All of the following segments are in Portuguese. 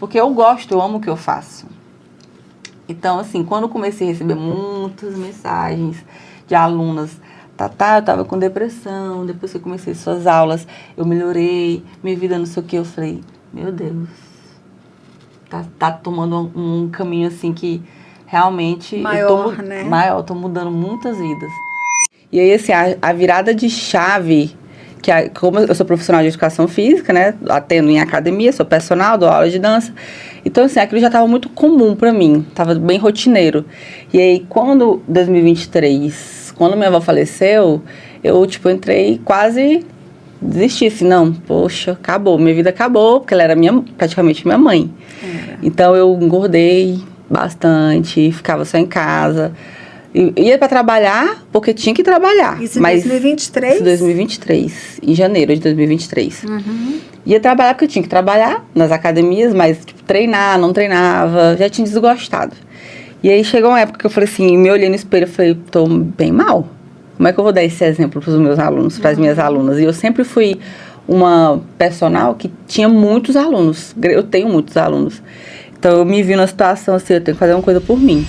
porque eu gosto, eu amo o que eu faço. Então, assim, quando eu comecei a receber muitas mensagens de alunas, Tatá, eu tava com depressão, depois que eu comecei suas aulas, eu melhorei, minha vida não sei o que, eu falei, meu Deus, tá tomando um caminho, assim, que realmente... Maior, né? Maior, eu tô mudando muitas vidas. E aí, assim, a virada de chave, como eu sou profissional de educação física, né, atendo em academia, sou personal, dou aula de dança, então, assim, aquilo já estava muito comum para mim, estava bem rotineiro. E aí, quando, 2023, quando minha avó faleceu, eu, entrei quase, desisti, assim, não, poxa, acabou, minha vida acabou, porque ela era praticamente minha mãe. Então, eu engordei bastante, ficava só em casa. Ia para trabalhar, porque tinha que trabalhar. Isso em 2023? Isso em 2023, em janeiro de 2023. Ia trabalhar porque eu tinha que trabalhar nas academias, mas treinar, não treinava, já tinha desgostado. E aí chegou uma época que eu falei assim, me olhei no espelho e falei, tô bem mal. Como é que eu vou dar esse exemplo para os meus alunos, para as minhas alunas? E eu sempre fui uma personal que tinha muitos alunos. Eu tenho muitos alunos. Então eu me vi numa situação assim, eu tenho que fazer uma coisa por mim.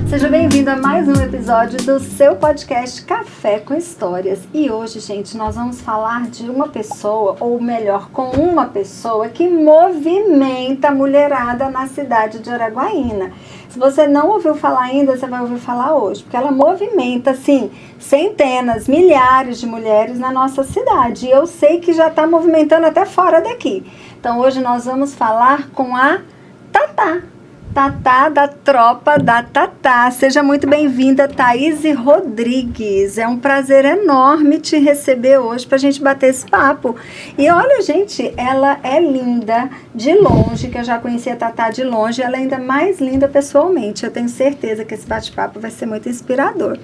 Seja bem-vindo a mais um episódio do seu podcast Café com Histórias. E hoje, gente, nós vamos falar de uma pessoa, ou melhor, com uma pessoa que movimenta a mulherada na cidade de Araguaína. Se você não ouviu falar ainda, você vai ouvir falar hoje, porque ela movimenta, assim, centenas, milhares de mulheres na nossa cidade. E eu sei que já está movimentando até fora daqui. Então, hoje nós vamos falar com a Tatá. Tatá, da tropa da Tatá. Seja muito bem-vinda, Thaís Rodrigues. É um prazer enorme te receber hoje para a gente bater esse papo. E olha, gente, ela é linda de longe, que eu já conheci a Tatá de longe, ela é ainda mais linda pessoalmente. Eu tenho certeza que esse bate-papo vai ser muito inspirador.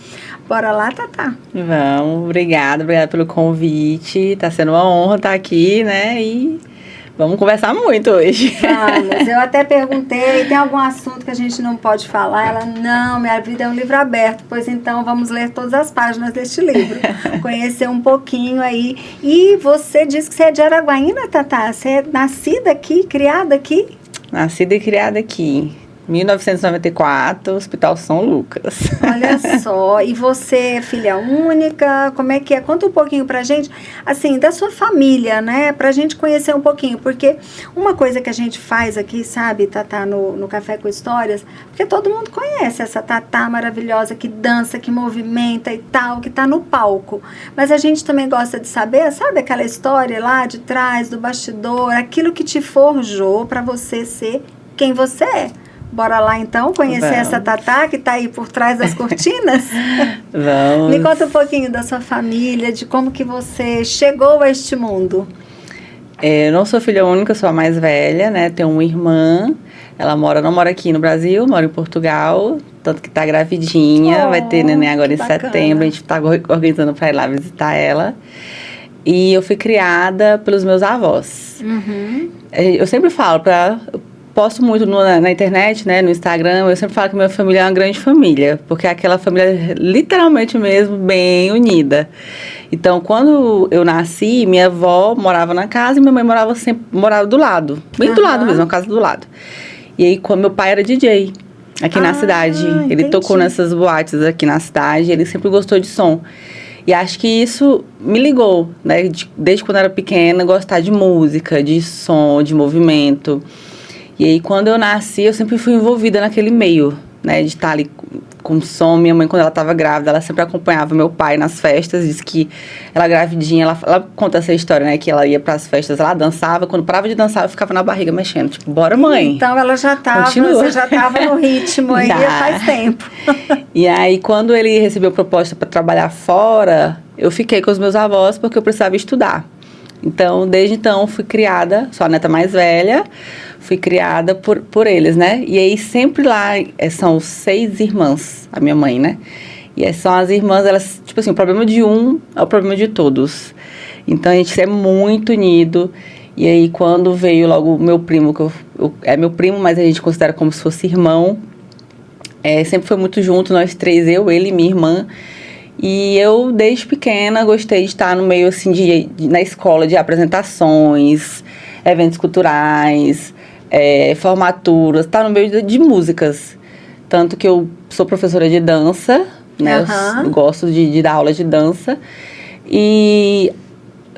Bora lá, Tatá? Vamos, obrigada pelo convite. Tá sendo uma honra estar aqui, né? E vamos conversar muito hoje. Vamos, eu até perguntei, tem algum assunto que a gente não pode falar? Ela, não, minha vida é um livro aberto. Pois então, vamos ler todas as páginas deste livro. Conhecer um pouquinho aí. E você disse que você é de Araguaína, Tatá? Você é nascida aqui, criada aqui? Nascida e criada aqui. 1994, Hospital São Lucas. Olha só, e você é filha única, como é que é? Conta um pouquinho pra gente, assim, da sua família, né? Pra gente conhecer um pouquinho, porque uma coisa que a gente faz aqui, sabe, Tatá, no Café com Histórias, porque todo mundo conhece essa Tatá maravilhosa que dança, que movimenta e tal, que tá no palco. Mas a gente também gosta de saber, sabe aquela história lá de trás, do bastidor, aquilo que te forjou pra você ser quem você é. Bora lá, então, conhecer essa Tatá que está aí por trás das cortinas? Vamos. Me conta um pouquinho da sua família, de como que você chegou a este mundo. Eu não sou filha única, sou a mais velha, né? Tenho uma irmã, ela não mora aqui no Brasil, mora em Portugal, tanto que tá gravidinha, vai ter neném agora em setembro, a gente tá organizando para ir lá visitar ela. E eu fui criada pelos meus avós. Eu sempre falo posto muito na internet, né, no Instagram, eu sempre falo que minha família é uma grande família, porque é aquela família literalmente mesmo bem unida. Então, quando eu nasci, minha avó morava na casa e minha mãe morava do lado, bem do lado mesmo, a casa do lado. E aí, quando meu pai era DJ aqui na cidade, ele tocou nessas boates aqui na cidade, ele sempre gostou de som. E acho que isso me ligou, né, desde quando eu era pequena, gostar de música, de som, de movimento. E aí, quando eu nasci, eu sempre fui envolvida naquele meio, né, de estar ali com som. Minha mãe, quando ela estava grávida, ela sempre acompanhava meu pai nas festas, disse que ela gravidinha, ela conta essa história, né, que ela ia para as festas, ela dançava, quando parava de dançar, eu ficava na barriga mexendo, tipo, bora mãe. Então, ela já estava, você já estava no ritmo aí faz tempo. E aí, quando ele recebeu proposta para trabalhar fora, eu fiquei com os meus avós porque eu precisava estudar. Então, desde então, fui criada, sou a neta mais velha, fui criada por eles, né? E aí, sempre lá, são 6 irmãs, a minha mãe, né? E aí, são as irmãs, elas, tipo assim, o problema de um é o problema de todos. Então, a gente é muito unido. E aí, quando veio logo o meu primo, que é meu primo, mas a gente considera como se fosse irmão, sempre foi muito junto, nós 3, eu, ele e minha irmã. E eu, desde pequena, gostei de estar no meio, assim, na escola, de apresentações, eventos culturais, formaturas, estar no meio de músicas. Tanto que eu sou professora de dança, né? Eu gosto de dar aula de dança. E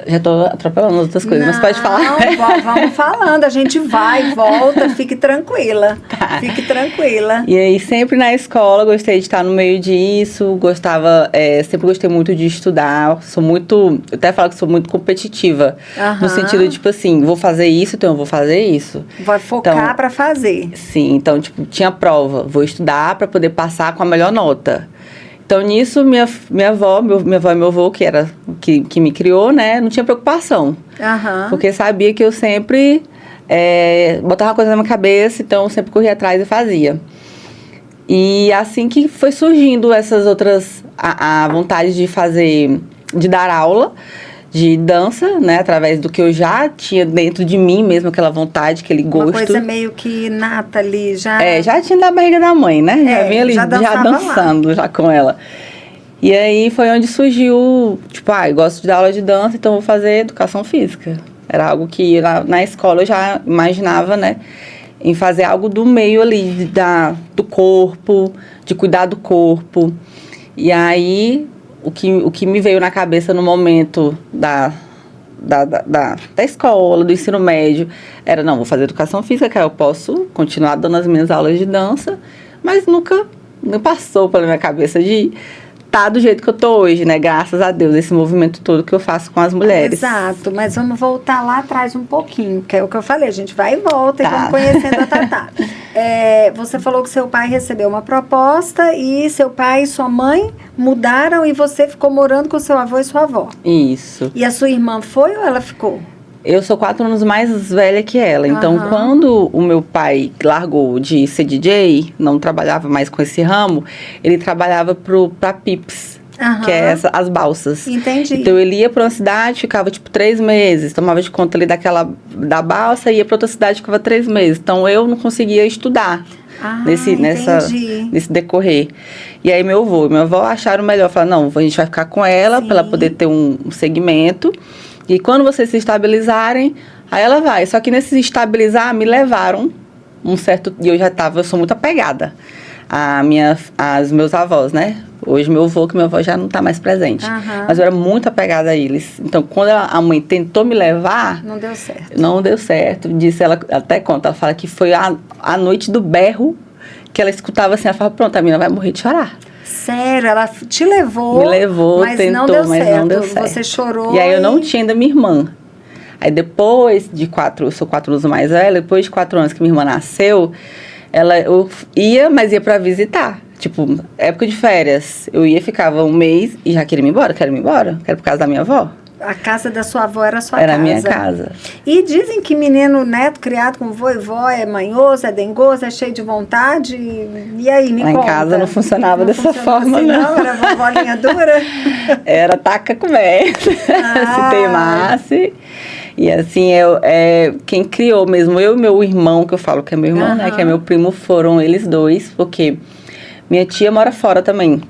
já tô atropelando outras coisas, mas pode falar. Não, vamos falando, a gente vai, volta, fique tranquila. Tá. Fique tranquila. E aí, sempre na escola, gostei de estar no meio disso, sempre gostei muito de estudar, eu até falo que sou muito competitiva, no sentido, tipo assim, vou fazer isso, então eu vou fazer isso. Vai focar então, pra fazer. Sim, então, tipo, tinha prova, vou estudar pra poder passar com a melhor nota. Então, nisso, minha avó e meu avô, que me criou, né, não tinha preocupação. Porque sabia que eu sempre botava uma coisa na minha cabeça, então eu sempre corria atrás e fazia. E assim que foi surgindo essas outras, a vontade de dar aula de dança, né, através do que eu já tinha dentro de mim mesmo, aquela vontade, aquele gosto. Uma coisa meio que nata ali, já... já tinha da barriga da mãe, né, já vinha ali, já dançando já com ela. E aí foi onde surgiu, tipo, eu gosto de dar aula de dança, então vou fazer educação física. Era algo que na escola eu já imaginava, né, em fazer algo do meio ali, do corpo, de cuidar do corpo. E aí... O que me veio na cabeça no momento da escola, do ensino médio, era, não, vou fazer educação física, que aí eu posso continuar dando as minhas aulas de dança, mas nunca me passou pela minha cabeça de estar do jeito que eu tô hoje, né? Graças a Deus, esse movimento todo que eu faço com as mulheres. Exato, mas vamos voltar lá atrás um pouquinho, que é o que eu falei, a gente vai e volta e vamos conhecendo a Tatá. Você falou que seu pai recebeu uma proposta e seu pai e sua mãe mudaram e você ficou morando com seu avô e sua avó. Isso. E a sua irmã foi ou ela ficou? Eu sou 4 anos mais velha que ela. Então, quando o meu pai largou de ser DJ, não trabalhava mais com esse ramo, ele trabalhava pra Pips, que é as balsas. Entendi. Então, ele ia pra uma cidade, ficava, 3 meses. Tomava de conta ali da balsa, ia pra outra cidade, ficava 3 meses. Então, eu não conseguia estudar nesse decorrer. E aí, meu avô e minha avó acharam melhor. Falaram, não, a gente vai ficar com ela, pra ela poder ter um segmento. E quando vocês se estabilizarem, aí ela vai. Só que nesse estabilizar, me levaram e eu sou muito apegada aos meus avós, né? Hoje meu avô, que meu avô já não está mais presente. Mas eu era muito apegada a eles. Então, quando a mãe tentou me levar... Não deu certo. Não deu certo. Ela até conta, ela fala que foi a noite do berro que ela escutava assim, ela fala, pronto, a menina vai morrer de chorar. Sério, ela te levou. Me levou, mas tentou, não deu mas certo. não deu certo. Você chorou. E aí eu não tinha ainda minha irmã. Aí depois de eu sou 4 anos mais velha, depois de 4 anos que minha irmã nasceu, eu mas ia pra visitar. Tipo, época de férias, eu ficava um mês e já queria ir embora, quero por causa da minha avó. A casa da sua avó era a sua casa. Era a minha casa. E dizem que menino neto criado com vô e vó é manhoso, é dengoso, é cheio de vontade. E aí, me conta. Lá em casa não funcionava dessa forma, assim, não. Era vovó linha dura? Era taca coberta, se teimasse. E assim, quem criou mesmo, eu e meu irmão, que eu falo que é meu irmão, né, que é meu primo, foram eles dois, porque... Minha tia mora fora também,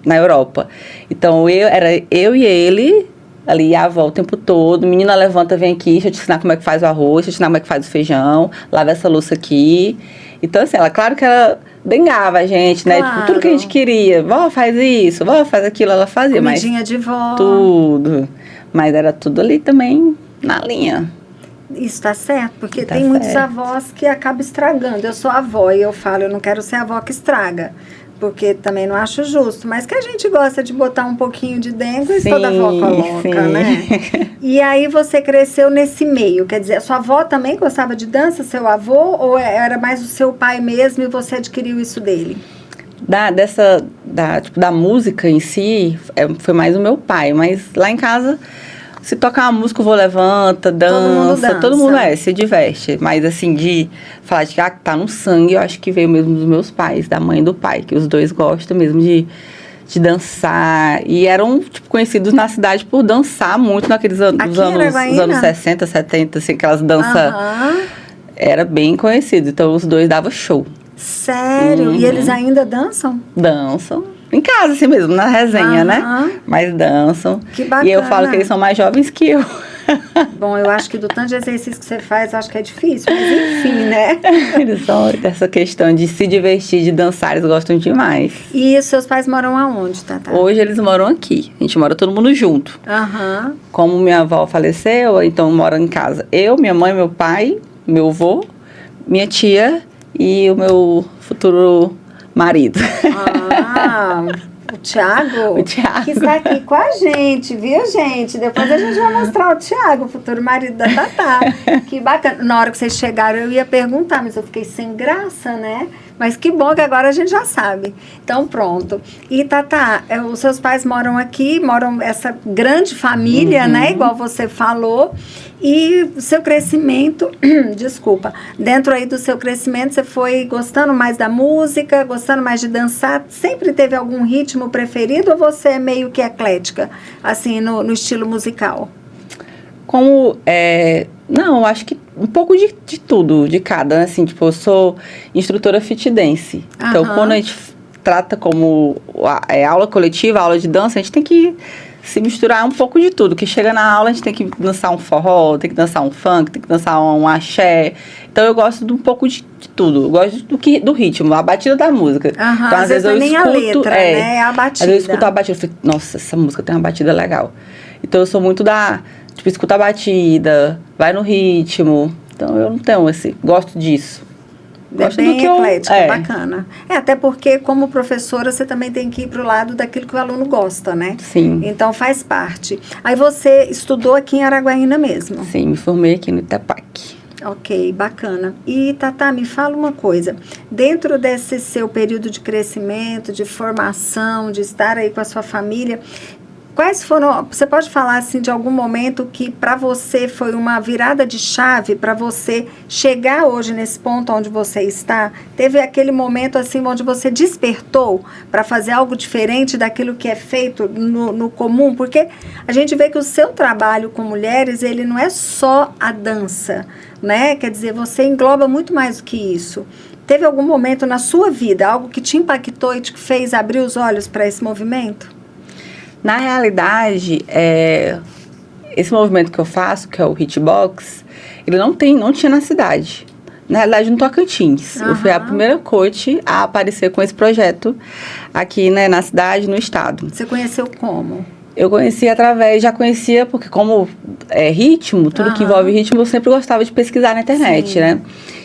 na Europa. Então, era eu e ele, ali, a avó o tempo todo. Menina, levanta, vem aqui, deixa eu te ensinar como é que faz o arroz, deixa eu te ensinar como é que faz o feijão, lava essa louça aqui. Então, assim, claro que ela dengava a gente, né? Claro. Tipo, tudo que a gente queria. Vó, faz isso, vó, faz aquilo, ela fazia. Comidinha de vó. Tudo. Mas era tudo ali também na linha. Isso tá certo, porque tem muitos avós que acabam estragando. Eu sou avó e eu falo, eu não quero ser avó que estraga, porque também não acho justo, mas que a gente gosta de botar um pouquinho de dentro e toda avó coloca, né? E aí você cresceu nesse meio, quer dizer, a sua avó também gostava de dança, seu avô, ou era mais o seu pai mesmo e você adquiriu isso dele? Da música em si, foi mais o meu pai, mas lá em casa... Se tocar uma música, o vô levanta, dança, todo mundo se diverte. Mas assim, de falar de que tá no sangue, eu acho que veio mesmo dos meus pais, da mãe e do pai, que os dois gostam mesmo de dançar. E eram, conhecidos na cidade por dançar muito naqueles anos 60, 70, assim, aquelas danças. Era bem conhecido, então os dois davam show. Sério? E eles ainda dançam? Dançam. em casa assim mesmo, na resenha, né? Mas dançam. Que bacana. E eu falo que eles são mais jovens que eu. Bom, eu acho que do tanto de exercício que você faz, eu acho que é difícil, mas enfim, né? Eles são dessa questão de se divertir, de dançar, eles gostam demais. E seus pais moram aonde, Tatá? Hoje eles moram aqui, a gente mora todo mundo junto. Aham. Como minha avó faleceu, então mora em casa eu, minha mãe, meu pai, meu avô, minha tia e o meu futuro marido. Ah, o Thiago? O Thiago. Que está aqui com a gente, viu, gente? Depois a gente vai mostrar o Thiago, o futuro marido da Tatá. Que bacana. Na hora que vocês chegaram, eu ia perguntar, mas eu fiquei sem graça, né? Mas que bom que agora a gente já sabe. Então, pronto. E, Tatá, os seus pais moram aqui, moram essa grande família, né? Igual você falou. E o seu crescimento, desculpa, dentro aí do seu crescimento, você foi gostando mais da música, gostando mais de dançar? Sempre teve algum ritmo preferido ou você é meio que eclética, assim, no estilo musical? Como, não, eu acho que um pouco de tudo, de cada, né? Assim, tipo, eu sou instrutora fit dance. Então, quando a gente trata como aula coletiva, aula de dança, a gente tem que se misturar um pouco de tudo. Que chega na aula, a gente tem que dançar um forró, tem que dançar um funk, tem que dançar um axé. Então, eu gosto de um pouco de tudo. Eu gosto do ritmo, a batida da música. Então, às vezes eu nem escuto, a letra, né? É a batida. Às vezes eu escuto a batida, eu fico, nossa, essa música tem uma batida legal. Então, eu sou muito tipo, escuta a batida, vai no ritmo. Então, eu não tenho gosto disso. Gosto bem do que eclética, bacana. Até porque, como professora, você também tem que ir pro lado daquilo que o aluno gosta, né? Sim. Então, faz parte. Aí, você estudou aqui em Araguaína mesmo? Sim, me formei aqui no Itapac. Ok, bacana. E, Tatá, me fala uma coisa. Dentro desse seu período de crescimento, de formação, de estar aí com a sua família, quais foram, você pode falar assim de algum momento que para você foi uma virada de chave para você chegar hoje nesse ponto onde você está? Teve aquele momento assim onde você despertou para fazer algo diferente daquilo que é feito no comum? Porque a gente vê que o seu trabalho com mulheres, ele não é só a dança, né? Quer dizer, você engloba muito mais do que isso. Teve algum momento na sua vida, algo que te impactou e te fez abrir os olhos para esse movimento? Na realidade, esse movimento que eu faço, que é o hitbox, ele não tinha na cidade. Na realidade, no Tocantins. Eu fui a primeira coach a aparecer com esse projeto aqui, né, na cidade, no estado. Você conheceu como? Eu já conhecia porque como ritmo, tudo que envolve ritmo, eu sempre gostava de pesquisar na internet, Sim. né?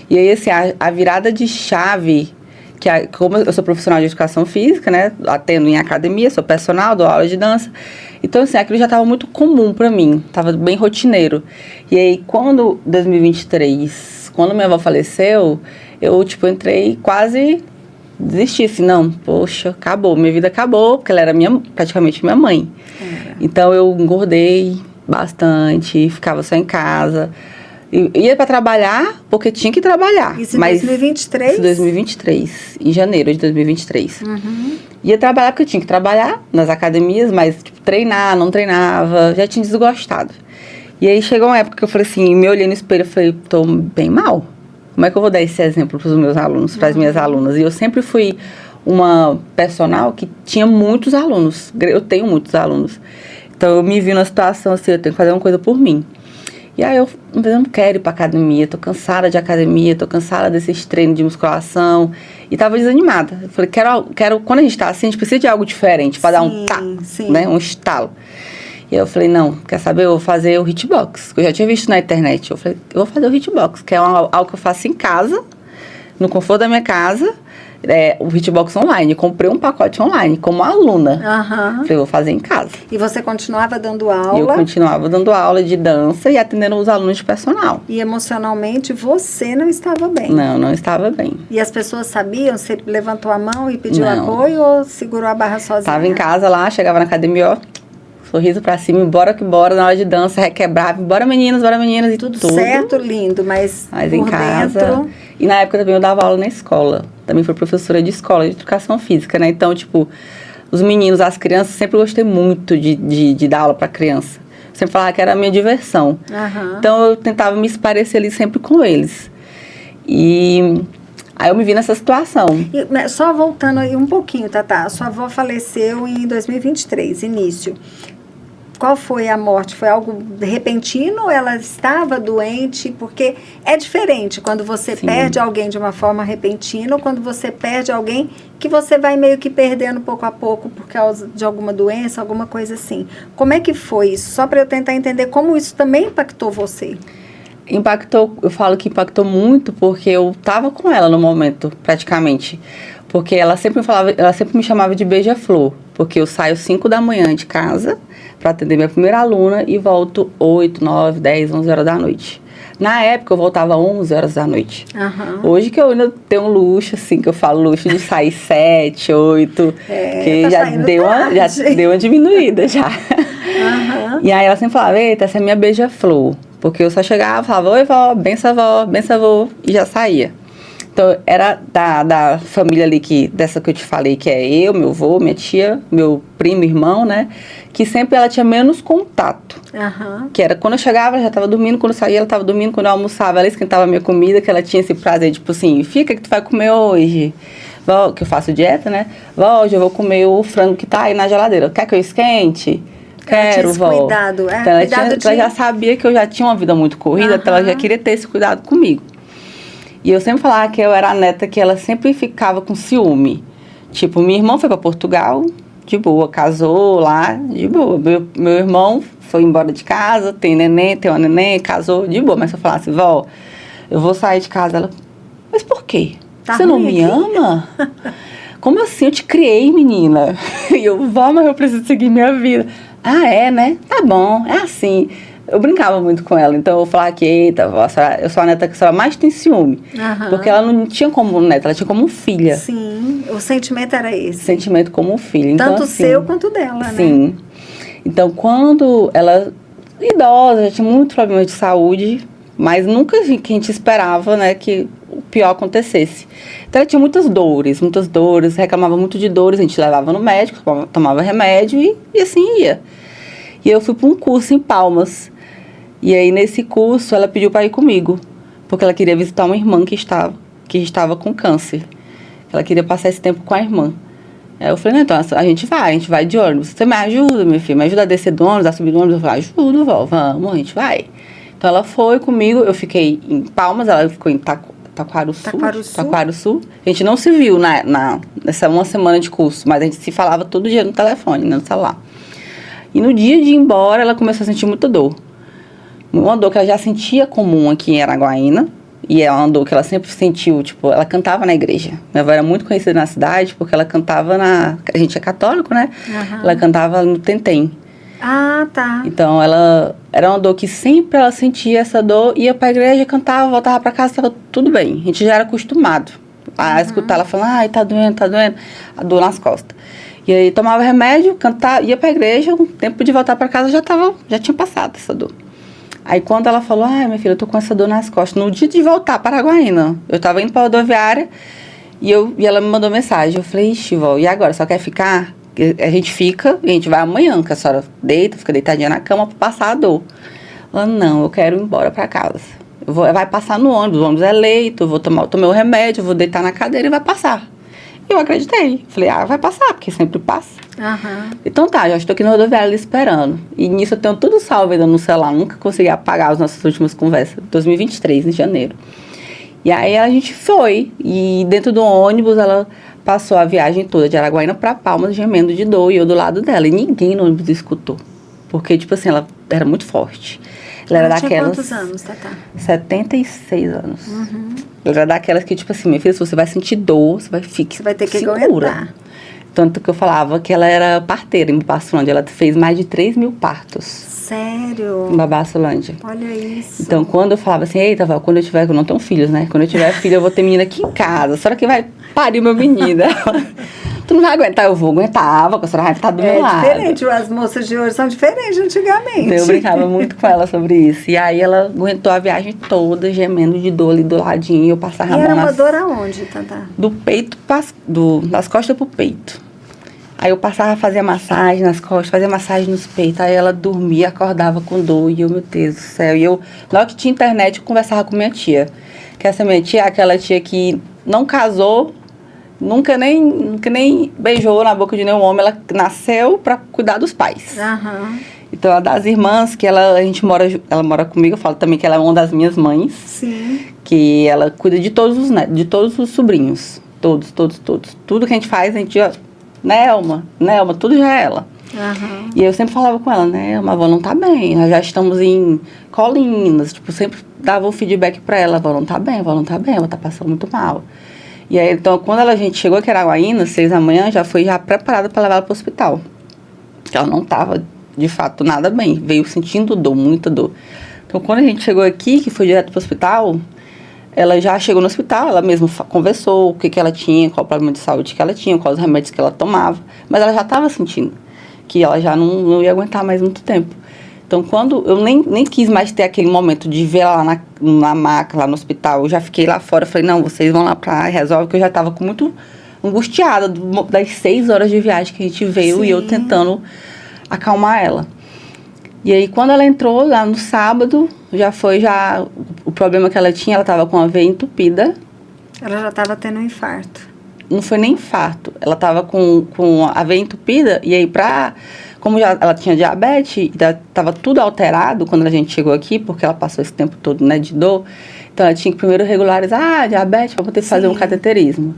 E aí, assim, a virada de chave, como eu sou profissional de educação física, né, atendo em academia, sou personal, dou aula de dança, então assim, aquilo já estava muito comum para mim, estava bem rotineiro. E aí, quando 2023, quando minha avó faleceu, eu entrei quase desisti, assim, não, poxa, acabou, minha vida acabou, porque ela era praticamente minha mãe. Então eu engordei bastante, ficava só em casa. Ia para trabalhar, porque tinha que trabalhar. Isso em 2023? Isso em 2023, em janeiro de 2023. Ia trabalhar porque eu tinha que trabalhar nas academias, mas treinar, não treinava, já tinha desgostado. E aí chegou uma época que eu falei assim, me olhei no espelho e falei, tô bem mal. Como é que eu vou dar esse exemplo para os meus alunos, para as minhas alunas? E eu sempre fui uma personal que tinha muitos alunos. Eu tenho muitos alunos. Então eu me vi numa situação assim, eu tenho que fazer uma coisa por mim. E aí eu não quero ir pra academia, tô cansada de academia, tô cansada desses treinos de musculação. E tava desanimada. Eu falei, quero quando a gente tá assim, a gente precisa de algo diferente, pra dar um né, um estalo. E aí eu falei, não, quer saber, eu vou fazer o hitbox, que eu já tinha visto na internet. Eu falei, eu vou fazer o hitbox, que é algo que eu faço em casa, no conforto da minha casa. O hitbox online, comprei um pacote online como aluna. Falei, vou fazer em casa. E você continuava dando aula? Eu continuava dando aula de dança e atendendo os alunos de personal. E emocionalmente você não estava bem? Não estava bem. E as pessoas sabiam? Você levantou a mão e pediu apoio ou segurou a barra sozinha? Estava em casa lá, chegava na academia, ó, sorriso pra cima, bora que bora, na hora de dança, requebrava, bora meninas e tudo. Certo, lindo, mas em casa. Dentro... E na época também eu dava aula na escola. Também fui professora de escola de educação física, né? Então, os meninos, as crianças, sempre gostei muito de dar aula pra criança. Sempre falava que era a minha diversão. Então, eu tentava me esparecer ali sempre com eles. E Aí eu me vi nessa situação. Só voltando aí um pouquinho, Tatá. A sua avó faleceu em 2023, início. Qual foi a morte? Foi algo repentino ou ela estava doente? Porque é diferente quando você perde alguém de uma forma repentina ou quando você perde alguém que você vai meio que perdendo pouco a pouco por causa de alguma doença, alguma coisa assim. Como é que foi isso? Só para eu tentar entender como isso também impactou você. Impactou, eu falo que impactou muito porque eu tava com ela no momento, praticamente. Porque ela sempre me chamava de beija-flor, porque eu saio 5 da manhã de casa para atender minha primeira aluna e volto 8, 9, 10, 11 horas da noite. Na época eu voltava 11 horas da noite. Hoje que eu ainda tenho um luxo, assim, que eu falo luxo de sair 7, 8, que tá já deu uma diminuída já. E aí ela sempre falava, eita, essa é minha beija-flor. Porque eu só chegava, falava, oi vó, benção avó, e já saía. Então, era da família ali, dessa que eu te falei, que é eu, meu avô, minha tia, meu primo, irmão, né? Que sempre ela tinha menos contato. Que era quando eu chegava, ela já estava dormindo, quando eu saía, ela estava dormindo, quando eu almoçava, ela esquentava a minha comida, que ela tinha esse prazer, tipo assim, fica que tu vai comer hoje. Vó, que eu faço dieta, né? Vó, hoje eu vou comer o frango que tá aí na geladeira. Quer que eu esquente? Quero, vó. Cuidado, então, ela já sabia que eu já tinha uma vida muito corrida, então ela já queria ter esse cuidado comigo. E eu sempre falava que eu era a neta que ela sempre ficava com ciúme. Tipo, minha irmã foi para Portugal, de boa, casou lá, de boa. Meu irmão foi embora de casa, tem uma neném, casou, de boa. Mas se eu falasse, vó, eu vou sair de casa, ela, mas por quê? Você não me ama? Como assim? Eu te criei, menina. E eu, vó, mas eu preciso seguir minha vida. Ah, é, né? Tá bom, é assim. Eu brincava muito com ela, então eu falava que, eita, vó, eu sou a neta que só mais tem ciúme. Porque ela não tinha como neta, ela tinha como filha. Sim, o sentimento era esse. Sentimento como filha. Tanto então, assim, seu quanto dela, né? Sim. Então, quando ela, idosa, já tinha muitos problemas de saúde, mas nunca que a gente esperava, né, que o pior acontecesse. Então, ela tinha muitas dores, reclamava muito de dores, a gente levava no médico, tomava remédio e assim ia. E eu fui para um curso em Palmas. E aí, nesse curso, ela pediu para ir comigo, porque ela queria visitar uma irmã que estava com câncer. Ela queria passar esse tempo com a irmã. Aí eu falei, não, então, a gente vai de ônibus. Você me ajuda, minha filha? Me ajuda a descer do ônibus, a subir do ônibus? Eu falei, ajudo, vó, vamos, a gente vai. Então, ela foi comigo, eu fiquei em Palmas, ela ficou em Taquarussu. A gente não se viu nessa uma semana de curso, mas a gente se falava todo dia no telefone, no celular. E no dia de ir embora, ela começou a sentir muita dor. Uma dor que ela já sentia comum aqui em Araguaína. E é uma dor que ela sempre sentiu, tipo, ela cantava na igreja. Minha avó era muito conhecida na cidade, porque ela cantava a gente é católico, né? Ela cantava no Tentem. Ah, tá. Então, ela era uma dor que sempre ela sentia essa dor, ia pra igreja, cantava, voltava pra casa, estava tudo bem. A gente já era acostumado a escutar ela falando, ai, tá doendo, a dor nas costas. E aí, tomava remédio, cantava, ia pra igreja, o tempo de voltar pra casa já tinha passado essa dor. Aí, quando ela falou, ai, minha filha, eu tô com essa dor nas costas, no dia de voltar para Araguaína, eu tava indo pra rodoviária e ela me mandou mensagem. Eu falei, ixi, vó, e agora, só quer ficar? A gente fica, e a gente vai amanhã, que a senhora fica deitadinha na cama pra passar a dor. Ela, não, eu quero ir embora pra casa. Vai passar no ônibus, o ônibus é leito, eu vou tomar o remédio, eu vou deitar na cadeira e vai passar. Eu acreditei. Falei, vai passar, porque sempre passa. Então tá, já estou aqui na rodoviária ali esperando. E nisso eu tenho tudo salvo ainda no celular, nunca consegui apagar as nossas últimas conversas. 2023, em janeiro. E aí a gente foi, e dentro do ônibus ela passou a viagem toda de Araguaína pra Palmas, gemendo de dor, e eu do lado dela. E ninguém no ônibus escutou. Porque, tipo assim, ela era muito forte. Ela era tinha daquelas... quantos anos, Tatá? 76 anos. Ela era daquelas que, tipo assim, minha filha, se você vai sentir dor, você vai ter que aguentar. Tanto que eu falava que ela era parteira em Babassulândia. Ela fez mais de 3 mil partos. Sério? Em Babassulândia. Olha isso. Então, quando eu falava assim, eita, vó, quando eu não tenho filhos, né? Quando eu tiver filho, eu vou ter menina aqui em casa. A senhora que vai parir meu menino. Tu não vai aguentar? Eu vou aguentar, porque a senhora vai estar do meu lado. É diferente, as moças de hoje são diferentes de antigamente. Então, eu brincava muito com ela sobre isso. E aí, ela aguentou a viagem toda, gemendo de dor ali do ladinho. E eu passava a mão era uma dor aonde, Tatá? Do peito, das costas pro peito. Aí eu passava a fazer massagem nas costas, fazia massagem nos peitos. Aí ela dormia, acordava com dor. E eu, meu Deus do céu. E eu, logo que tinha internet, eu conversava com minha tia. Que essa minha tia é aquela tia que não casou, nunca nem beijou na boca de nenhum homem. Ela nasceu para cuidar dos pais. Então, a das irmãs, que ela mora comigo, eu falo também que ela é uma das minhas mães. Sim. Que ela cuida de todos os netos, de todos os sobrinhos. Todos. Tudo que a gente faz, a gente já... Nelma, tudo já é ela. E eu sempre falava com ela, Nelma, a avó não tá bem. Nós já estamos em Colinas. Tipo, sempre dava um feedback pra ela. A avó não tá bem, ela tá passando muito mal. E aí, então, quando a gente chegou aqui em Araguaína, 6 da manhã, já foi preparada para levar ela pro hospital. Porque ela não tava, de fato, nada bem. Veio sentindo dor, muita dor. Então, quando a gente chegou aqui, que foi direto pro hospital, ela já chegou no hospital, ela mesma conversou o que ela tinha, qual o problema de saúde que ela tinha, quais os remédios que ela tomava. Mas ela já estava sentindo que ela já não ia aguentar mais muito tempo. Então, quando eu nem quis mais ter aquele momento de ver ela na maca, lá no hospital, eu já fiquei lá fora, falei, não, vocês vão lá pra resolve, porque eu já estava muito angustiada das 6 horas de viagem que a gente veio. Sim. E eu tentando acalmar ela. E aí, quando ela entrou lá no sábado, o problema que ela tinha, ela estava com a veia entupida. Ela já estava tendo um infarto. Não foi nem infarto, ela estava com a veia entupida, e aí como ela tinha diabetes, estava tudo alterado quando a gente chegou aqui, porque ela passou esse tempo todo, né, de dor. Então, ela tinha que primeiro regularizar a diabetes para poder fazer um cateterismo.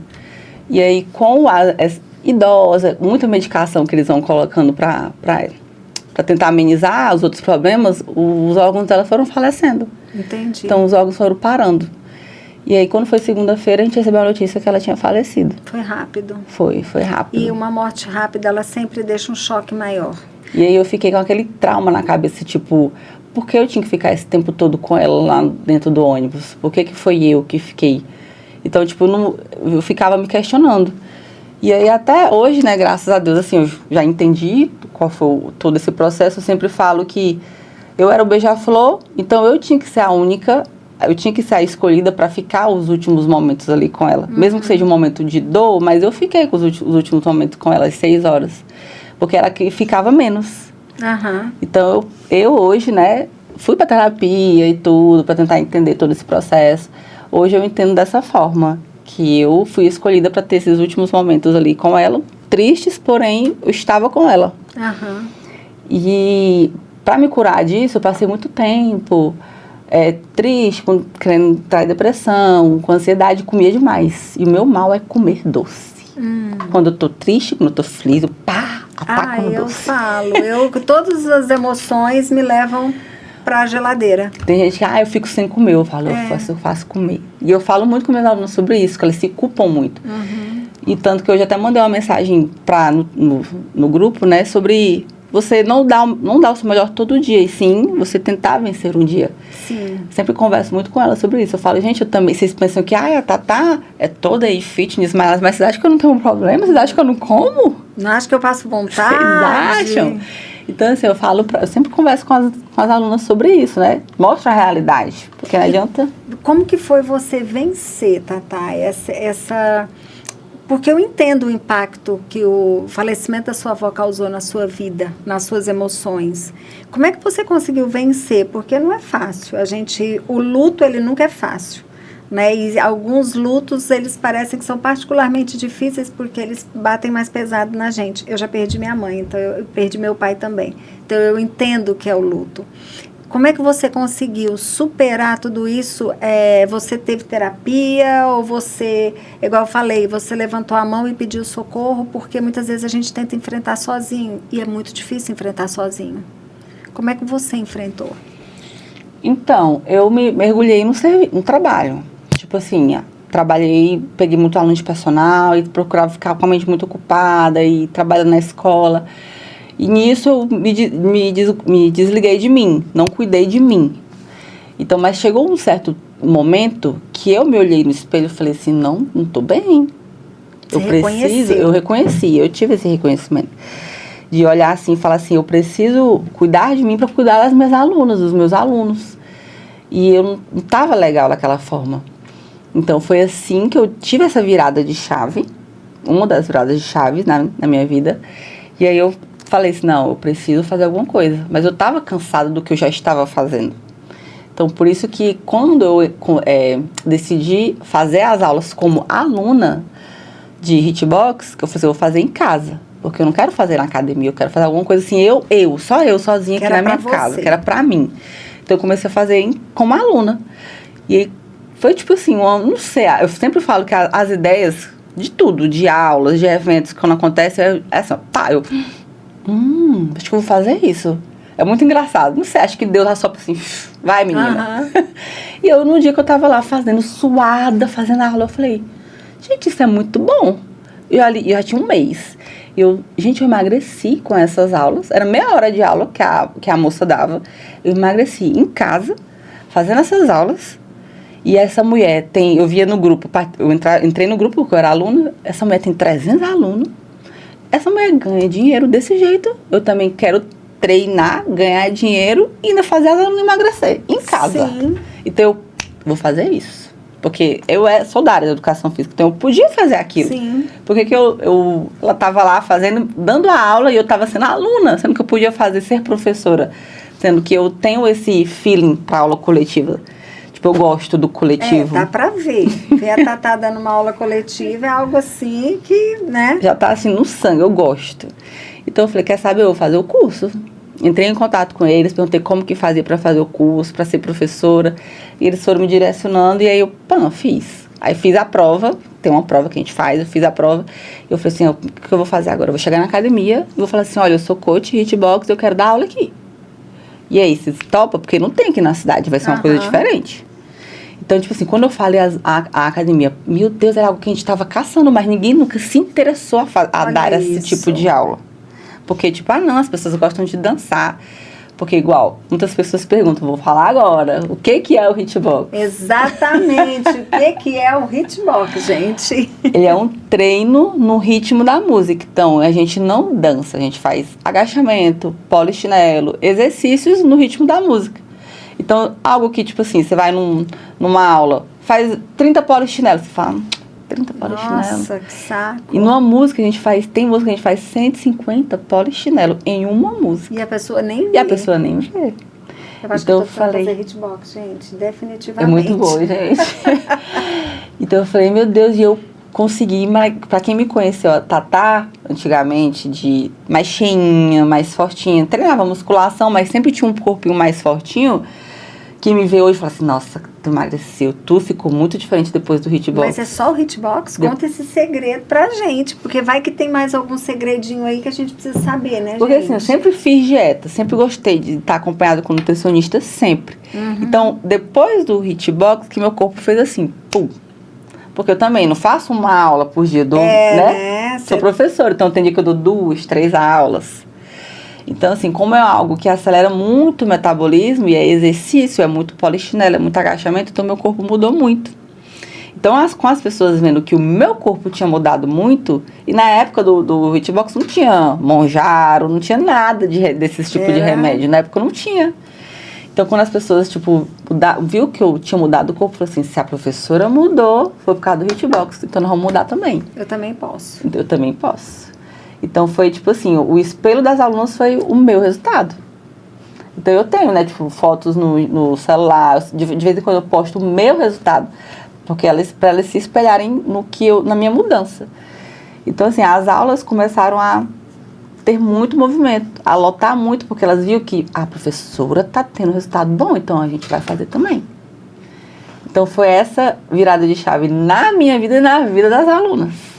E aí, com a idosa, muita medicação que eles vão colocando para tentar amenizar os outros problemas, os órgãos dela foram falecendo. Entendi. Então, os órgãos foram parando. E aí, quando foi segunda-feira, a gente recebeu a notícia que ela tinha falecido. Foi rápido. Foi rápido. E uma morte rápida, ela sempre deixa um choque maior. E aí, eu fiquei com aquele trauma na cabeça, tipo, por que eu tinha que ficar esse tempo todo com ela lá dentro do ônibus? Por que foi eu que fiquei? Então, tipo, eu ficava me questionando. E aí, até hoje, né, graças a Deus, assim, eu já entendi qual foi todo esse processo. Eu sempre falo que eu era o beija-flor, então eu tinha que ser a única... Eu tinha que ser a escolhida para ficar os últimos momentos ali com ela. Mesmo que seja um momento de dor, mas eu fiquei com os últimos momentos com ela, as 6 horas. Porque ela que ficava menos. Então, eu hoje, né, fui para terapia e tudo, para tentar entender todo esse processo. Hoje eu entendo dessa forma, que eu fui escolhida para ter esses últimos momentos ali com ela. Tristes, porém, eu estava com ela. E para me curar disso, eu passei muito tempo... triste, querendo entrar em depressão, com ansiedade, comia demais. E o meu mal é comer doce. Quando eu tô triste, quando eu tô feliz, eu ataco no doce. Eu falo, todas as emoções me levam pra geladeira. Tem gente que, eu fico sem comer, eu falo, eu faço comer. E eu falo muito com meus alunos sobre isso, que eles se culpam muito. E tanto que hoje até mandei uma mensagem no grupo, né, sobre... Você não dá o seu melhor todo dia, e sim, você tentar vencer um dia. Sim. Sempre converso muito com ela sobre isso. Eu falo, gente, eu também... Vocês pensam que, a Tatá é toda aí fitness, mas vocês acham que eu não tenho um problema? Vocês acham que eu não como? Não acham que eu passo vontade? Vocês acham? Então, assim, eu sempre converso com as alunas sobre isso, né? Mostra a realidade, porque não adianta... Como que foi você vencer, Tatá, essa... Porque eu entendo o impacto que o falecimento da sua avó causou na sua vida, nas suas emoções. Como é que você conseguiu vencer? Porque não é fácil. O luto, ele nunca é fácil, né? E alguns lutos, eles parecem que são particularmente difíceis porque eles batem mais pesado na gente. Eu já perdi minha mãe, então eu perdi meu pai também. Então eu entendo o que é o luto. Como é que você conseguiu superar tudo isso? Você teve terapia ou você, igual eu falei, você levantou a mão e pediu socorro? Porque muitas vezes a gente tenta enfrentar sozinho e é muito difícil enfrentar sozinho. Como é que você enfrentou? Então, eu me mergulhei no trabalho. Tipo assim, trabalhei, peguei muito aluno de personal e procurava ficar com a mente muito ocupada e trabalhando na escola. E nisso eu me desliguei de mim, não cuidei de mim. Então, mas chegou um certo momento que eu me olhei no espelho e falei assim, não tô bem. Eu reconheci, eu tive esse reconhecimento. De olhar assim e falar assim, eu preciso cuidar de mim para cuidar das minhas alunas, dos meus alunos. E eu não estava legal daquela forma. Então, foi assim que eu tive essa virada de chave, uma das viradas de chave na minha vida. E aí eu falei assim, não, eu preciso fazer alguma coisa. Mas eu estava cansada do que eu já estava fazendo. Então, Então, por isso que quando eu decidi fazer as aulas como aluna de hitbox, que eu falei, eu vou fazer em casa. Porque eu não quero fazer na academia, eu quero fazer alguma coisa assim, só eu sozinha aqui na minha casa, que era pra mim. Então, eu comecei a fazer como aluna. E aí, foi tipo assim, não sei, eu sempre falo que as ideias de tudo, de aulas, de eventos, quando acontece, acho que eu vou fazer isso. É muito engraçado. Não sei, acho que Deus só assim, vai menina. E eu, no dia que eu tava lá fazendo, suada, fazendo a aula, eu falei, gente, isso é muito bom. E eu já tinha um mês. Eu emagreci com essas aulas. Era meia hora de aula que a moça dava. Eu emagreci em casa, fazendo essas aulas. E essa mulher eu via no grupo, entrei no grupo porque eu era aluna. Essa mulher tem 300 alunos. Essa mulher ganha dinheiro desse jeito. Eu também quero treinar, ganhar dinheiro e ainda fazer as alunas emagrecer em casa. Sim. Então eu vou fazer isso. Porque eu sou da área da educação física, então eu podia fazer aquilo. Sim. Porque ela estava lá dando a aula e eu estava sendo aluna, sendo que eu podia ser professora. Sendo que eu tenho esse feeling para aula coletiva. Tipo, eu gosto do coletivo. Dá pra ver. Ver a Tatá dando uma aula coletiva é algo assim que, né? Já tá assim no sangue, eu gosto. Então eu falei, quer saber, eu vou fazer o curso. Entrei em contato com eles, perguntei como que fazia para fazer o curso, para ser professora. E eles foram me direcionando e aí eu, fiz. Aí fiz a prova, tem uma prova que a gente faz, eu fiz a prova. E eu falei assim, o que eu vou fazer agora? Eu vou chegar na academia e vou falar assim, olha, eu sou coach hitbox, eu quero dar aula aqui. E aí, você topa? Porque não tem aqui na cidade, vai ser uma coisa diferente. Então, tipo assim, quando eu falei a academia, meu Deus, era algo que a gente estava caçando, mas ninguém nunca se interessou a dar esse tipo de aula. Porque, tipo, não, as pessoas gostam de dançar. Porque, igual, muitas pessoas perguntam, vou falar agora, o que é o hitbox? Exatamente, o que é o hitbox, gente? Ele é um treino no ritmo da música. Então, a gente não dança, a gente faz agachamento, polichinelo, exercícios no ritmo da música. Então, algo que, tipo assim, você vai numa aula, faz 30 polichinelos, você fala... 30 polichinelo. Nossa, que saco. E numa música tem música que a gente faz 150 polichinelo em uma música. E a pessoa nem vê. E a pessoa nem vê. Eu acho então, que eu tô fazer hitbox, gente, definitivamente. É muito bom, gente. Então eu falei, meu Deus, e eu consegui, pra quem me conheceu, a Tatá, antigamente, de mais cheinha, mais fortinha, treinava musculação, mas sempre tinha um corpinho mais fortinho, que me vê hoje e fala assim, nossa, tu emagreceu, tu ficou muito diferente depois do hitbox. Mas é só o hitbox? Conta esse segredo pra gente, porque vai que tem mais algum segredinho aí que a gente precisa saber, né, porque gente? assim, eu sempre fiz dieta, sempre gostei de estar acompanhada com nutricionista, sempre. Então, depois do hitbox, que meu corpo fez assim, pum. Porque eu também não faço uma aula por dia, né? Sou professora, então tem dia que eu dou 2, 3 aulas. Então, assim, como é algo que acelera muito o metabolismo, e é exercício, é muito polichinelo, é muito agachamento, então meu corpo mudou muito. Então, com as pessoas vendo que o meu corpo tinha mudado muito, e na época do hitbox não tinha Monjaro, não tinha nada desses tipos de remédio, na época não tinha. Então, quando as pessoas, tipo, viu que eu tinha mudado o corpo, falou assim, se a professora mudou, foi por causa do hitbox, então nós vamos mudar também. Eu também posso. Eu também posso. Então, foi tipo assim, o espelho das alunas foi o meu resultado. Então, eu tenho, né, tipo, fotos no celular, de vez em quando eu posto o meu resultado, porque para elas se espelharem na minha mudança. Então, assim, as aulas começaram a ter muito movimento, a lotar muito, porque elas viram que a professora tá tendo resultado bom, então a gente vai fazer também. Então, foi essa virada de chave na minha vida e na vida das alunas.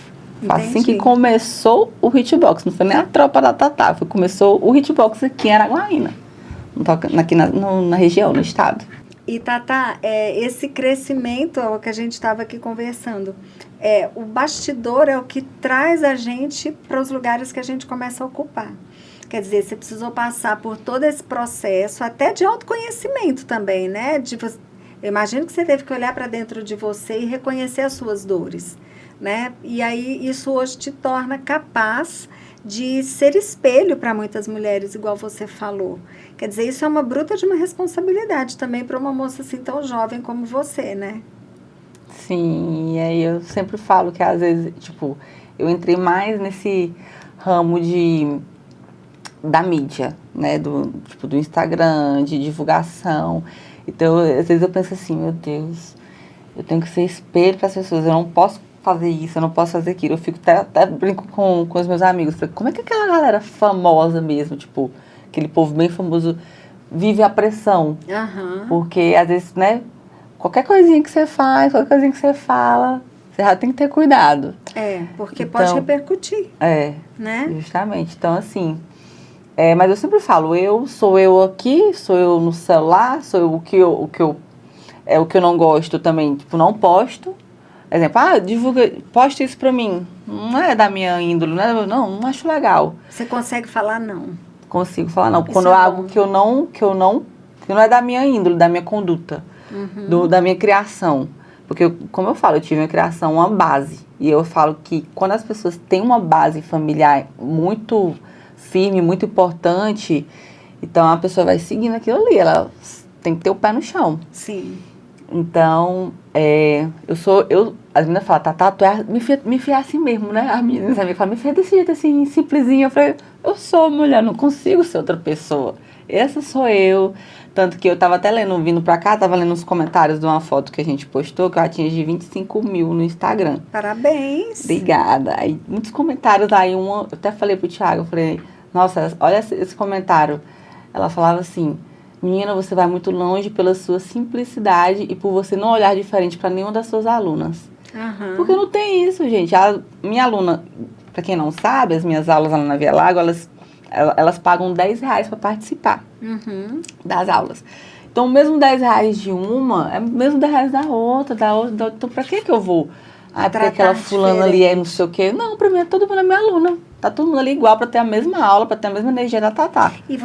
Assim que começou o hitbox, não foi nem a tropa da Tatá, começou o hitbox aqui em Araguaína, aqui na região, no estado. E Tatá, esse crescimento é o que a gente estava aqui conversando. O bastidor é o que traz a gente para os lugares que a gente começa a ocupar. Quer dizer, você precisou passar por todo esse processo, até de autoconhecimento também, né? Eu imagino que você teve que olhar para dentro de você e reconhecer as suas dores, né? E aí isso hoje te torna capaz de ser espelho para muitas mulheres, igual você falou. Quer dizer, isso é uma bruta de uma responsabilidade também para uma moça assim tão jovem como você, né? Sim, e aí eu sempre falo que às vezes, tipo, eu entrei mais nesse ramo da mídia, né, do Instagram, de divulgação. Então, às vezes eu penso assim, meu Deus, eu tenho que ser espelho para as pessoas, eu não posso fazer isso, eu não posso fazer aquilo. Eu fico até brinco com os meus amigos, falei, como é que aquela galera famosa mesmo, tipo, aquele povo bem famoso, vive a pressão? Porque, às vezes, né, qualquer coisinha que você faz, qualquer coisinha que você fala, você já tem que ter cuidado. Porque então, pode repercutir. Né? Justamente. Então, assim, mas eu sempre falo, sou eu aqui, sou eu no celular, sou eu o que eu não gosto também, tipo, não posto. Exemplo, posta isso pra mim. Não é da minha índole, não acho legal. Você consegue falar não? Consigo falar não. Quando é algo que não é da minha índole, da minha conduta, da minha criação. Porque, como eu falo, eu tive uma criação, uma base. E eu falo que quando as pessoas têm uma base familiar muito firme, muito importante, então a pessoa vai seguindo aquilo ali. Ela tem que ter o pé no chão. Sim. Então, as meninas falam, Tatá, tu me fia assim mesmo, né? As meninas falam, me fia desse jeito assim, simplesinho. Eu falei, eu sou mulher, não consigo ser outra pessoa. Essa sou eu. Tanto que eu tava até vindo pra cá, tava lendo os comentários de uma foto que a gente postou, que eu atingi 25 mil no Instagram. Parabéns! Obrigada. Aí, muitos comentários aí, eu até falei pro Thiago, eu falei, nossa, olha esse comentário. Ela falava assim, menina, você vai muito longe pela sua simplicidade e por você não olhar diferente para nenhuma das suas alunas. Porque não tem isso, gente. Minha aluna, para quem não sabe, as minhas aulas lá na Via Lago, elas pagam R$10 para participar das aulas. Então, mesmo R$10 de uma, é mesmo R$10 da outra. Então, para que eu vou? Porque aquela fulana ali é não sei o quê. Não, para mim, todo mundo é minha aluna. Tá todo mundo ali igual para ter a mesma aula, para ter a mesma energia da Tatá. E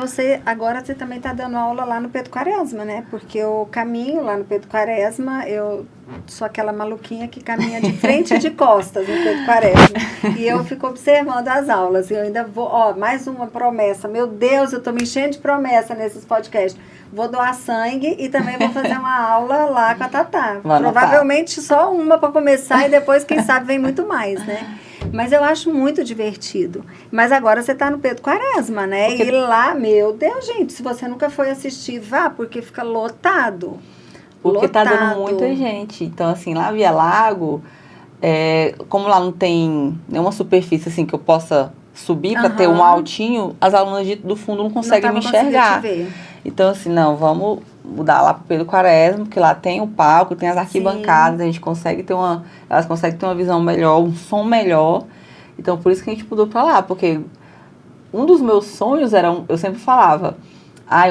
agora você também tá dando aula lá no Pedro Quaresma, né? Porque eu caminho lá no Pedro Quaresma, eu sou aquela maluquinha que caminha de frente e de costas no Pedro Quaresma. E eu fico observando as aulas. E eu ainda vou, mais uma promessa. Meu Deus, eu tô me enchendo de promessa nesses podcasts. Vou doar sangue e também vou fazer uma aula lá com a Tatá. Provavelmente só uma para começar e depois, quem sabe, vem muito mais, né? Mas eu acho muito divertido. Mas agora você está no Pedro Quaresma, né? E lá, meu Deus, gente, se você nunca foi assistir, vá, porque fica lotado. Porque tá dando muita gente. Então, assim, lá Via Lago, como lá não tem nenhuma superfície, assim, que eu possa subir para ter um altinho, as alunas do fundo não conseguem me enxergar. Então, assim, não, vamos mudar lá pro Pedro Quaresma, porque lá tem o palco, tem as arquibancadas, a gente consegue ter elas conseguem ter uma visão melhor, um som melhor. Então, por isso que a gente mudou pra lá, porque um dos meus sonhos eu sempre falava,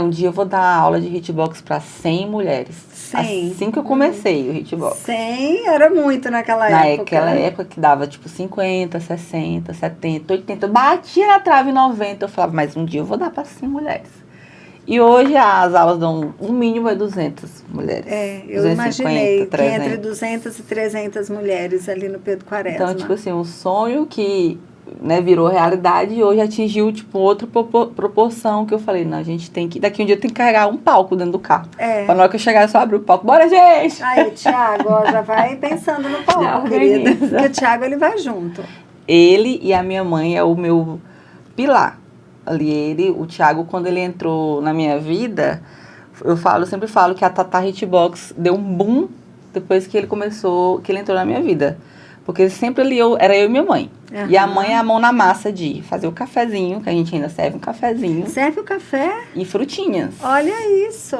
um dia eu vou dar aula de hitbox para 100 mulheres. 100. Assim que eu comecei o hitbox. 100 era muito naquela época. Naquela época que dava tipo 50, 60, 70, 80. Eu batia na trave 90. Eu falava, mas um dia eu vou dar para 100 mulheres. E hoje as aulas dão, um mínimo 200 mulheres. Eu 250, imaginei 300. Que entre 200 e 300 mulheres ali no Pedro Quaresma. Então, tipo assim, um sonho que virou realidade e hoje atingiu, tipo, outra proporção que eu falei, não, a gente tem que, daqui um dia eu tenho que carregar um palco dentro do carro. Pra na hora que eu chegar, eu só abrir o palco. Bora, gente! Aí, Thiago, já vai pensando no palco, querida. Porque o Thiago, ele vai junto. Ele e a minha mãe é o meu pilar. Ali, o Thiago, quando ele entrou na minha vida, eu sempre falo que a Tatá Hitbox deu um boom depois que ele entrou na minha vida. Porque sempre era eu e minha mãe. E a mãe é a mão na massa de fazer o cafezinho, que a gente ainda serve um cafezinho. Serve o café? E frutinhas. Olha isso!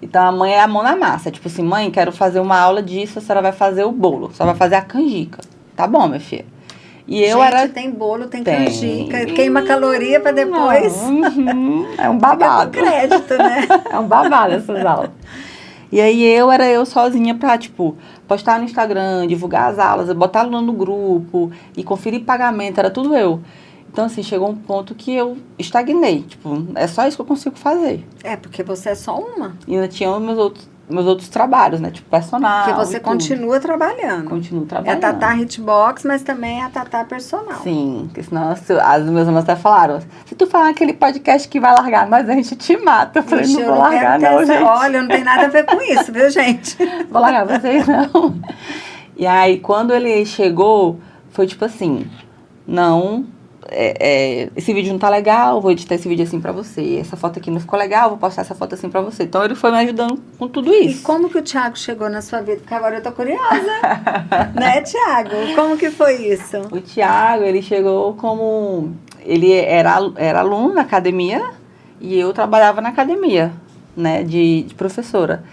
Então, a mãe é a mão na massa. Tipo assim, mãe, quero fazer uma aula disso, a senhora vai fazer o bolo. A senhora vai fazer a canjica. Tá bom, minha filha? E tem bolo, tem canjica, queima caloria para depois. É um babado. Fica com crédito, né? É um babado essas aulas. E aí era eu sozinha pra, tipo, postar no Instagram, divulgar as aulas, botar aluno no grupo e conferir pagamento, era tudo eu. Então, assim, chegou um ponto que eu estagnei. Tipo, é só isso que eu consigo fazer. Porque você é só uma. E ainda tinha meus outros trabalhos, né? Tipo, personal. Porque você continua trabalhando. Continuo trabalhando. É a Tatá Hitbox, mas também é a Tatá personal. Sim, porque senão as meus alunos até falaram, se tu falar naquele podcast que vai largar nós, a gente te mata. Eu falei, não vou largar não, gente. Olha, não tem nada a ver com isso, viu, gente? Vou largar vocês, não. E aí, quando ele chegou, foi tipo assim, não, esse vídeo não tá legal, vou editar esse vídeo assim pra você. Essa foto aqui não ficou legal, vou postar essa foto assim pra você. Então ele foi me ajudando com tudo isso. E como que o Thiago chegou na sua vida? Porque agora eu tô curiosa. Né, Thiago? Como que foi isso? O Thiago, ele chegou como... Ele era aluno na academia e eu trabalhava na academia, né, de professora.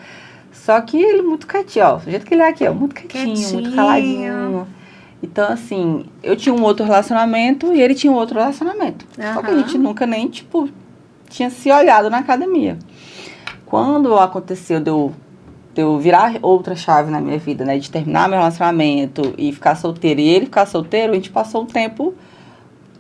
Só que ele muito quietinho, ó. Do jeito que ele é aqui, ó. Muito quietinho, muito caladinho. Então, assim, eu tinha um outro relacionamento e ele tinha um outro relacionamento. Só que a gente nunca nem, tipo, tinha se olhado na academia. Quando aconteceu de eu virar outra chave na minha vida, né? De terminar meu relacionamento e ficar solteiro e ele ficar solteiro, a gente passou um tempo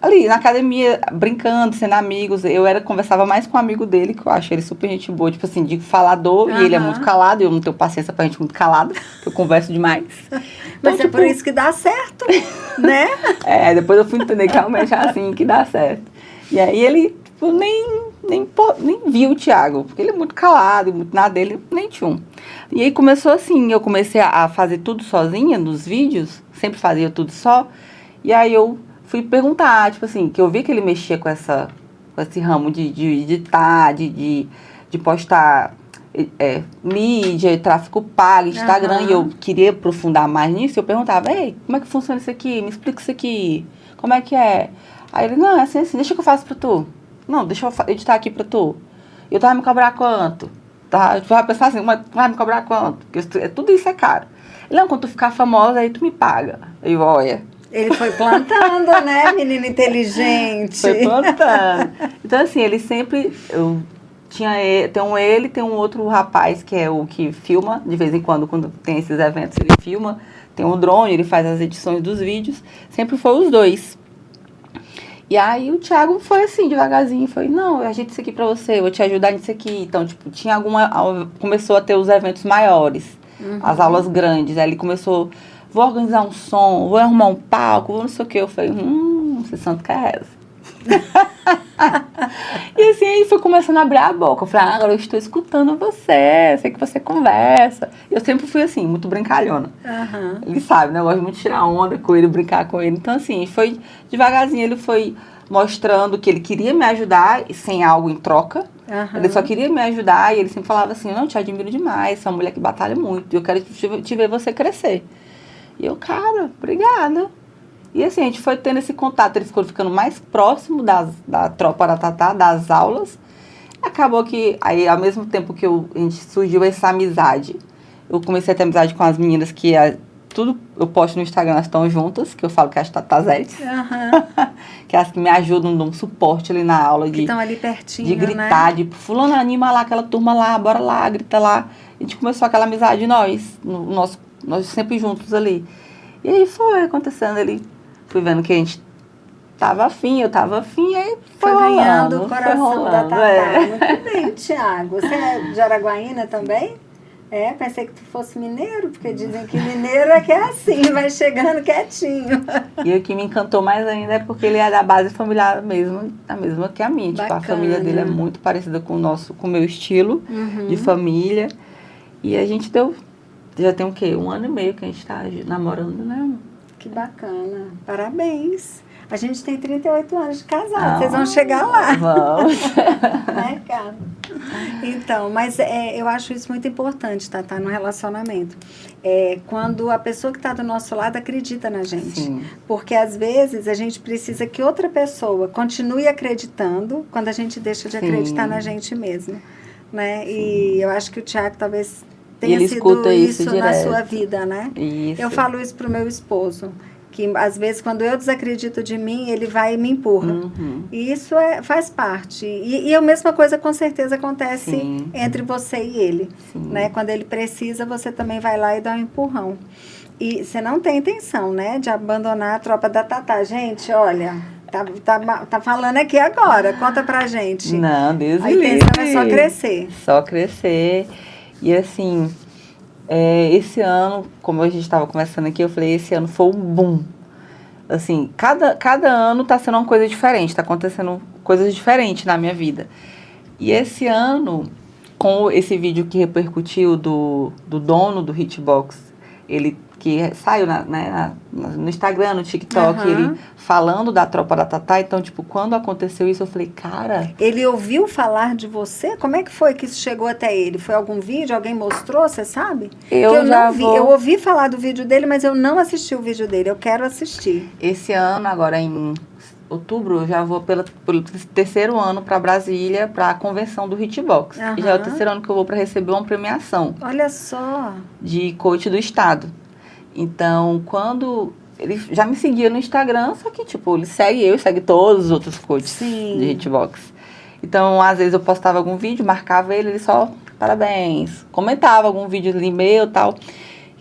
ali na academia, brincando, sendo amigos. Eu conversava mais com um amigo dele, que eu acho ele super gente boa, tipo assim, de falador, e ele é muito calado, eu não tenho paciência pra gente muito calado, eu converso demais. Então, mas tipo, é por isso que dá certo, né? Depois eu fui entender que realmente é assim que dá certo. E aí ele, tipo, nem viu o Thiago, porque ele é muito calado, muito nada dele, nem tinha um. E aí começou assim, eu comecei a fazer tudo sozinha nos vídeos, sempre fazia tudo só, e aí eu fui perguntar, tipo assim, que eu vi que ele mexia com esse ramo de editar, de postar mídia, tráfego pago, Instagram, e eu queria aprofundar mais nisso, eu perguntava, ei, como é que funciona isso aqui? Me explica isso aqui, como é que é? Aí ele, não, é assim, deixa que eu faço pra tu. Não, deixa eu editar aqui pra tu. Eu tava me cobrar quanto? Tu vai pensar assim, mas tu vai me cobrar quanto? Porque tudo isso é caro. Ele, não, quando tu ficar famosa, aí tu me paga. Eu, olha... Ele foi plantando, né, menino inteligente? Foi plantando. Então, assim, ele sempre... Tem um outro rapaz que é o que filma, de vez em quando tem esses eventos, ele filma. Tem um drone, ele faz as edições dos vídeos. Sempre foi os dois. E aí o Thiago foi assim, devagarzinho, foi, não, eu ajeito isso aqui pra você, eu vou te ajudar nisso aqui. Então, tipo, começou a ter os eventos maiores, as aulas grandes. Aí ele começou, vou organizar um som, vou arrumar um palco, vou não sei o que. Eu falei, você santo que é essa? E assim, aí foi começando a abrir a boca. Eu falei, agora eu estou escutando você, sei que você conversa. Eu sempre fui assim, muito brincalhona. Ele sabe, né? Eu gosto muito de tirar onda com ele, brincar com ele. Então, assim, foi devagarzinho, ele foi mostrando que ele queria me ajudar sem algo em troca. Ele só queria me ajudar e ele sempre falava assim, não, te admiro demais, você é uma mulher que batalha muito, eu quero te ver você crescer. E eu, cara, obrigada. E assim, a gente foi tendo esse contato, ele ficou ficando mais próximo da tropa da Tatá, das aulas. Acabou que, aí ao mesmo tempo que a gente surgiu essa amizade, eu comecei a ter amizade com as meninas que tudo eu posto no Instagram, elas estão juntas, que eu falo que é as Tatazetes. Que é as que me ajudam, dão um suporte ali na aula. Que estão ali pertinho, de gritar, né? De fulano, anima lá, aquela turma lá, bora lá, grita lá. A gente começou aquela amizade, nós sempre juntos ali. E aí foi acontecendo, fui vendo que a gente tava afim, eu tava afim, aí foi ganhando o coração da Tatá. Muito bem, Thiago. Você é de Araguaína também? Pensei que tu fosse mineiro, porque dizem que mineiro é que é assim, vai chegando quietinho. E o que me encantou mais ainda é porque ele é da base familiar mesmo, a mesma que a minha. Tipo, a família dele é muito parecida com o meu estilo de família. E a gente já tem o quê? 1 ano e meio que a gente tá namorando, né? Que bacana. Parabéns. A gente tem 38 anos de casado. Vocês vão chegar lá. Vamos. Né, cara? Então, mas eu acho isso muito importante, tá no relacionamento. Quando a pessoa que está do nosso lado acredita na gente. Sim. Porque, às vezes, a gente precisa que outra pessoa continue acreditando quando a gente deixa de acreditar na gente mesmo. Né? E eu acho que o Thiago talvez tenha sido isso na sua vida, né? Isso. Eu falo isso pro meu esposo, que às vezes quando eu desacredito de mim, ele vai e me empurra. E isso faz parte. E a mesma coisa com certeza acontece entre você e ele. Né? Quando ele precisa, você também vai lá e dá um empurrão. E você não tem intenção, né, de abandonar a tropa da Tatá. Gente, olha, tá falando aqui agora, conta pra gente. Não, Deus me livre. A intenção é só crescer. Só crescer. E assim, esse ano, como a gente estava conversando aqui, eu falei, esse ano foi um boom. Assim, cada ano tá sendo uma coisa diferente, tá acontecendo coisas diferentes na minha vida. E esse ano, com esse vídeo que repercutiu do dono do Hitbox, ele que saiu no Instagram, no TikTok, ele falando da Tropa da Tatá. Então, tipo, quando aconteceu isso, eu falei, cara... Ele ouviu falar de você? Como é que foi que isso chegou até ele? Foi algum vídeo? Alguém mostrou, você sabe? Eu não vi. Eu ouvi falar do vídeo dele, mas eu não assisti o vídeo dele. Eu quero assistir. Esse ano, agora em outubro, eu já vou pelo terceiro ano para Brasília, para a convenção do Hitbox. E já é o terceiro ano que eu vou para receber uma premiação. Olha só. De coach do estado. Então, quando... Ele já me seguia no Instagram, só que, tipo, ele segue eu e segue todos os outros coaches de Hitbox. Então, às vezes eu postava algum vídeo, marcava ele só, parabéns. Comentava algum vídeo ali meu e tal.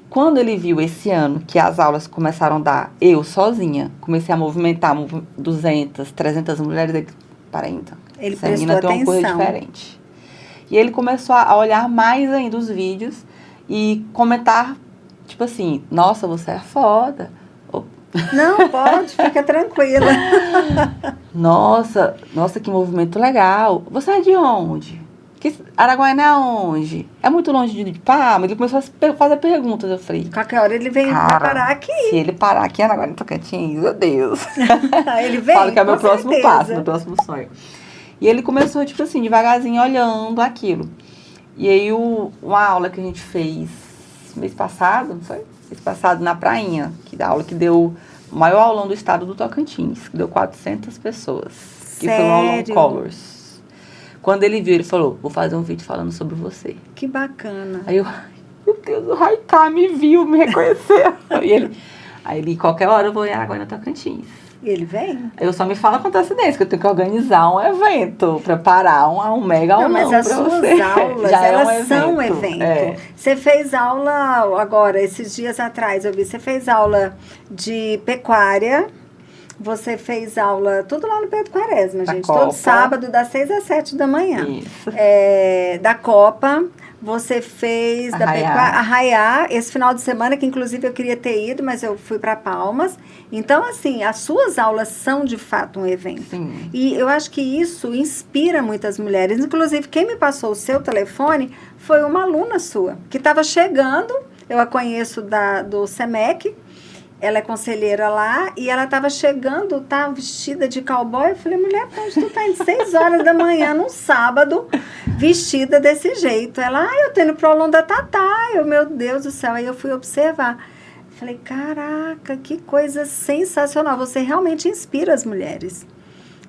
Quando ele viu esse ano que as aulas começaram a dar, eu sozinha, comecei a movimentar 200, 300 mulheres, ele, para então. Ele essa menina tem uma coisa diferente. E ele começou a olhar mais ainda os vídeos e comentar, tipo assim, nossa, você é foda. Não, pode, fica tranquila. Nossa, que movimento legal. Você é de onde? Araguaína é onde? É muito longe de Palma? Ele começou a fazer perguntas. Eu falei, qualquer hora ele vem parar aqui. Se ele parar aqui, Araguaína e Tocantins, meu Deus. Ele vem, falo que é meu próximo passo, meu próximo sonho. E ele começou, tipo assim, devagarzinho, olhando aquilo. E aí, uma aula que a gente fez mês passado, não foi? Mês passado, na Prainha, que da aula que deu o maior aulão do estado do Tocantins, que deu 400 pessoas. Que foi um aulão Colors. Quando ele viu, ele falou, vou fazer um vídeo falando sobre você. Que bacana. Aí eu, meu Deus, o Raitá me viu, me reconheceu. Aí ele, qualquer hora eu vou em Araguaína, Tocantins. E ele vem? Eu só me fala com antecedência, que eu tenho que organizar um evento, preparar um mega aulão. Mas as suas aulas, elas são evento. É. Você fez aula agora, esses dias atrás, eu vi, você fez aula de pecuária, você fez aula, tudo lá no Pedro Quaresma, gente, todo sábado, das 6 às 7 da manhã. Isso. Da Copa. Você fez da pecuária, Arraiá, esse final de semana, que inclusive eu queria ter ido, mas eu fui para Palmas. Então, assim, as suas aulas são de fato um evento. Sim. E eu acho que isso inspira muitas mulheres. Inclusive, quem me passou o seu telefone foi uma aluna sua, que estava chegando, eu a conheço do SEMEC, ela é conselheira lá, e ela estava chegando, tá vestida de cowboy. Eu falei, mulher, pra onde tu tá indo 6 horas da manhã, num sábado, vestida desse jeito? Ela, eu tô indo pro aulão da Tatá. Eu, meu Deus do céu. Aí eu fui observar. Falei, caraca, que coisa sensacional. Você realmente inspira as mulheres,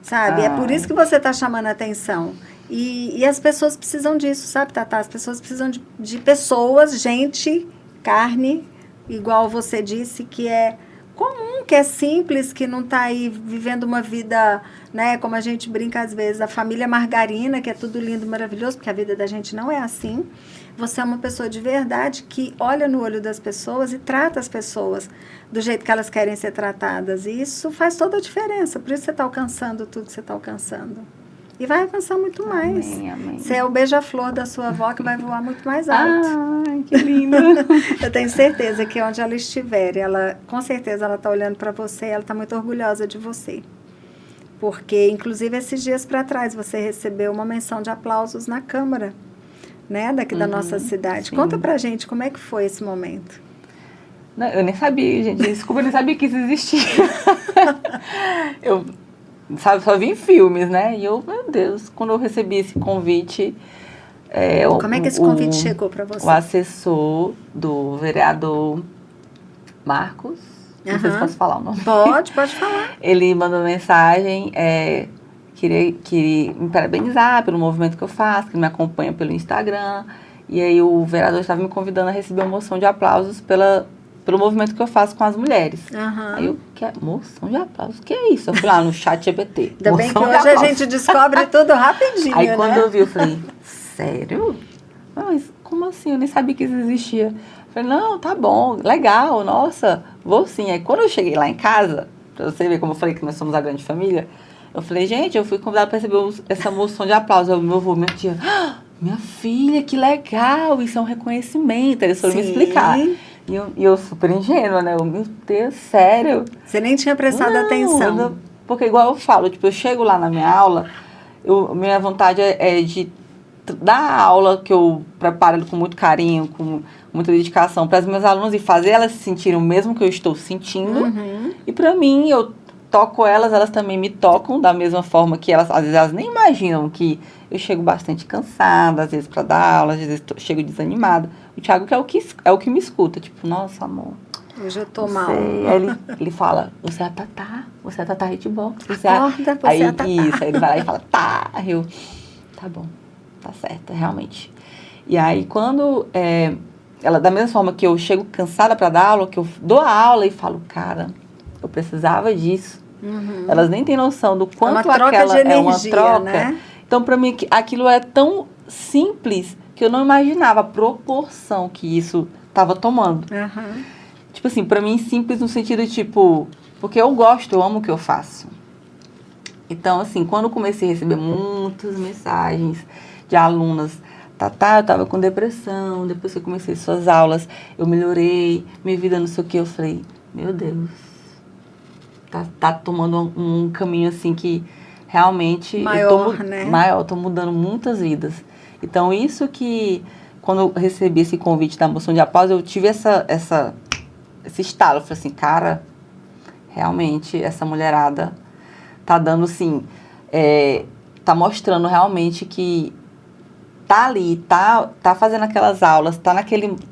sabe? É por isso que você tá chamando a atenção. E as pessoas precisam disso, sabe, Tatá? As pessoas precisam de pessoas, gente, carne, igual você disse, que é comum, que é simples, que não está aí vivendo uma vida, né, como a gente brinca às vezes, a família margarina, que é tudo lindo, maravilhoso, porque a vida da gente não é assim. Você é uma pessoa de verdade que olha no olho das pessoas e trata as pessoas do jeito que elas querem ser tratadas. E isso faz toda a diferença. Por isso você está alcançando tudo que você está alcançando. E vai alcançar muito mais. Amém, amém. Você é o beija-flor da sua avó que vai voar muito mais alto. Ai, que lindo. Eu tenho certeza que onde ela estiver, com certeza ela está olhando para você e ela está muito orgulhosa de você. Porque, inclusive, esses dias para trás, você recebeu uma menção de aplausos na Câmara, né, daqui da nossa cidade. Sim. Conta pra gente como é que foi esse momento. Não, eu nem sabia, gente. Desculpa, eu nem sabia que isso existia. Eu só vi em filmes, né? E eu, meu Deus, quando eu recebi esse convite... Como é que esse convite chegou para você? O assessor do vereador Marcos, não sei se posso falar o nome. Pode falar. Ele mandou mensagem, queria me parabenizar pelo movimento que eu faço, que me acompanha pelo Instagram. E aí o vereador estava me convidando a receber uma moção de aplausos pelo movimento que eu faço com as mulheres. Aí eu, moção de aplausos? O que é isso? Eu fui lá no chat GPT. Ainda bem que hoje a gente descobre tudo rapidinho, Aí quando eu vi, eu falei, sério? Mas como assim? Eu nem sabia que isso existia. Eu falei, não, tá bom, legal, nossa, vou sim. Aí quando eu cheguei lá em casa, pra você ver como eu falei que nós somos a grande família, eu falei, gente, eu fui convidada para receber essa moção de aplausos. Aí meu avô, minha tia, minha filha, que legal, isso é um reconhecimento. Eles foram me explicar. E eu super ingênua, né? Meu Deus, sério? Você nem tinha prestado atenção. Porque igual eu falo, tipo, eu chego lá na minha aula, minha vontade é de dar aula, que eu preparo com muito carinho, com muita dedicação para as minhas alunas e fazer elas se sentirem o mesmo que eu estou sentindo. E para mim, eu toco elas, elas também me tocam da mesma forma que elas, às vezes, elas nem imaginam que eu chego bastante cansada, às vezes, para dar aula, às vezes chego desanimada. O Thiago que é o que me escuta, tipo, nossa, amor. Hoje eu tô mal. Aí ele fala, você é a Tatá, você é a Tatá Hitbox. Acorda, você é a Tatá. Isso, aí ele vai lá e fala, tá. Aí eu, tá bom, tá certo, realmente. E aí, quando ela, da mesma forma que eu chego cansada para dar aula, que eu dou a aula e falo, cara, eu precisava disso. Elas nem têm noção do quanto aquela é uma troca. Né? Então, para mim, aquilo é tão simples que eu não imaginava a proporção que isso estava tomando. Tipo assim, pra mim, simples no sentido de, tipo, porque eu gosto, eu amo o que eu faço. Então, assim, quando eu comecei a receber muitas mensagens de alunas, Tatá, eu tava com depressão, depois que eu comecei suas aulas, eu melhorei, minha vida não sei o que, eu falei, meu Deus, tá tomando um caminho, assim, que realmente... Maior, tô mudando muitas vidas. Então, isso que, quando eu recebi esse convite da Moção de Aplauso, eu tive esse estalo, eu falei assim, cara, realmente essa mulherada tá dando assim, tá mostrando realmente que tá ali, tá fazendo aquelas aulas, tá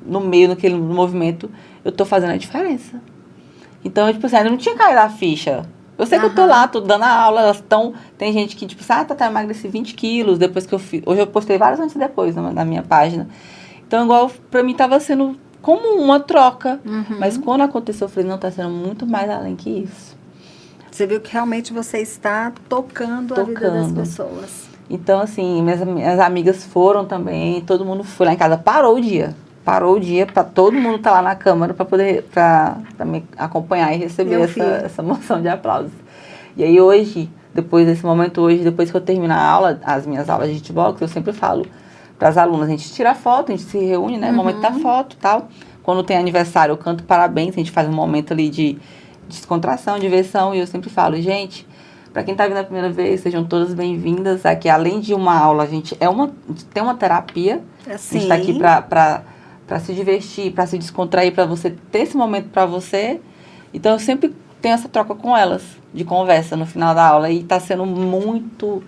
no meio, naquele movimento, eu tô fazendo a diferença. Então, tipo assim, ainda não tinha caído a ficha. Eu sei que eu tô lá, tô dando a aula, elas estão, tem gente que tipo, tá, emagreci 20 quilos depois que eu fiz, hoje eu postei vários antes e depois na minha página. Então, igual, pra mim tava sendo como uma troca. Mas quando aconteceu, eu falei, não, tá sendo muito mais além que isso. Você viu que realmente você está tocando a vida das pessoas. Então, assim, minhas amigas foram também, todo mundo foi lá em casa, parou o dia para todo mundo estar lá na Câmara para poder, pra me acompanhar e receber essa moção de aplausos. E aí hoje, depois desse momento depois que eu termino a aula, as minhas aulas de hitbox, eu sempre falo para as alunas, a gente tira foto, a gente se reúne, né? Momento da foto e tal. Quando tem aniversário, eu canto parabéns, a gente faz um momento ali de descontração, diversão, e eu sempre falo, gente, para quem tá vindo a primeira vez, sejam todas bem-vindas. Aqui, além de uma aula, a gente tem uma terapia. A gente tá aqui para se divertir, para se descontrair, para você ter esse momento para você. Então, eu sempre tenho essa troca com elas, de conversa no final da aula, e tá sendo muito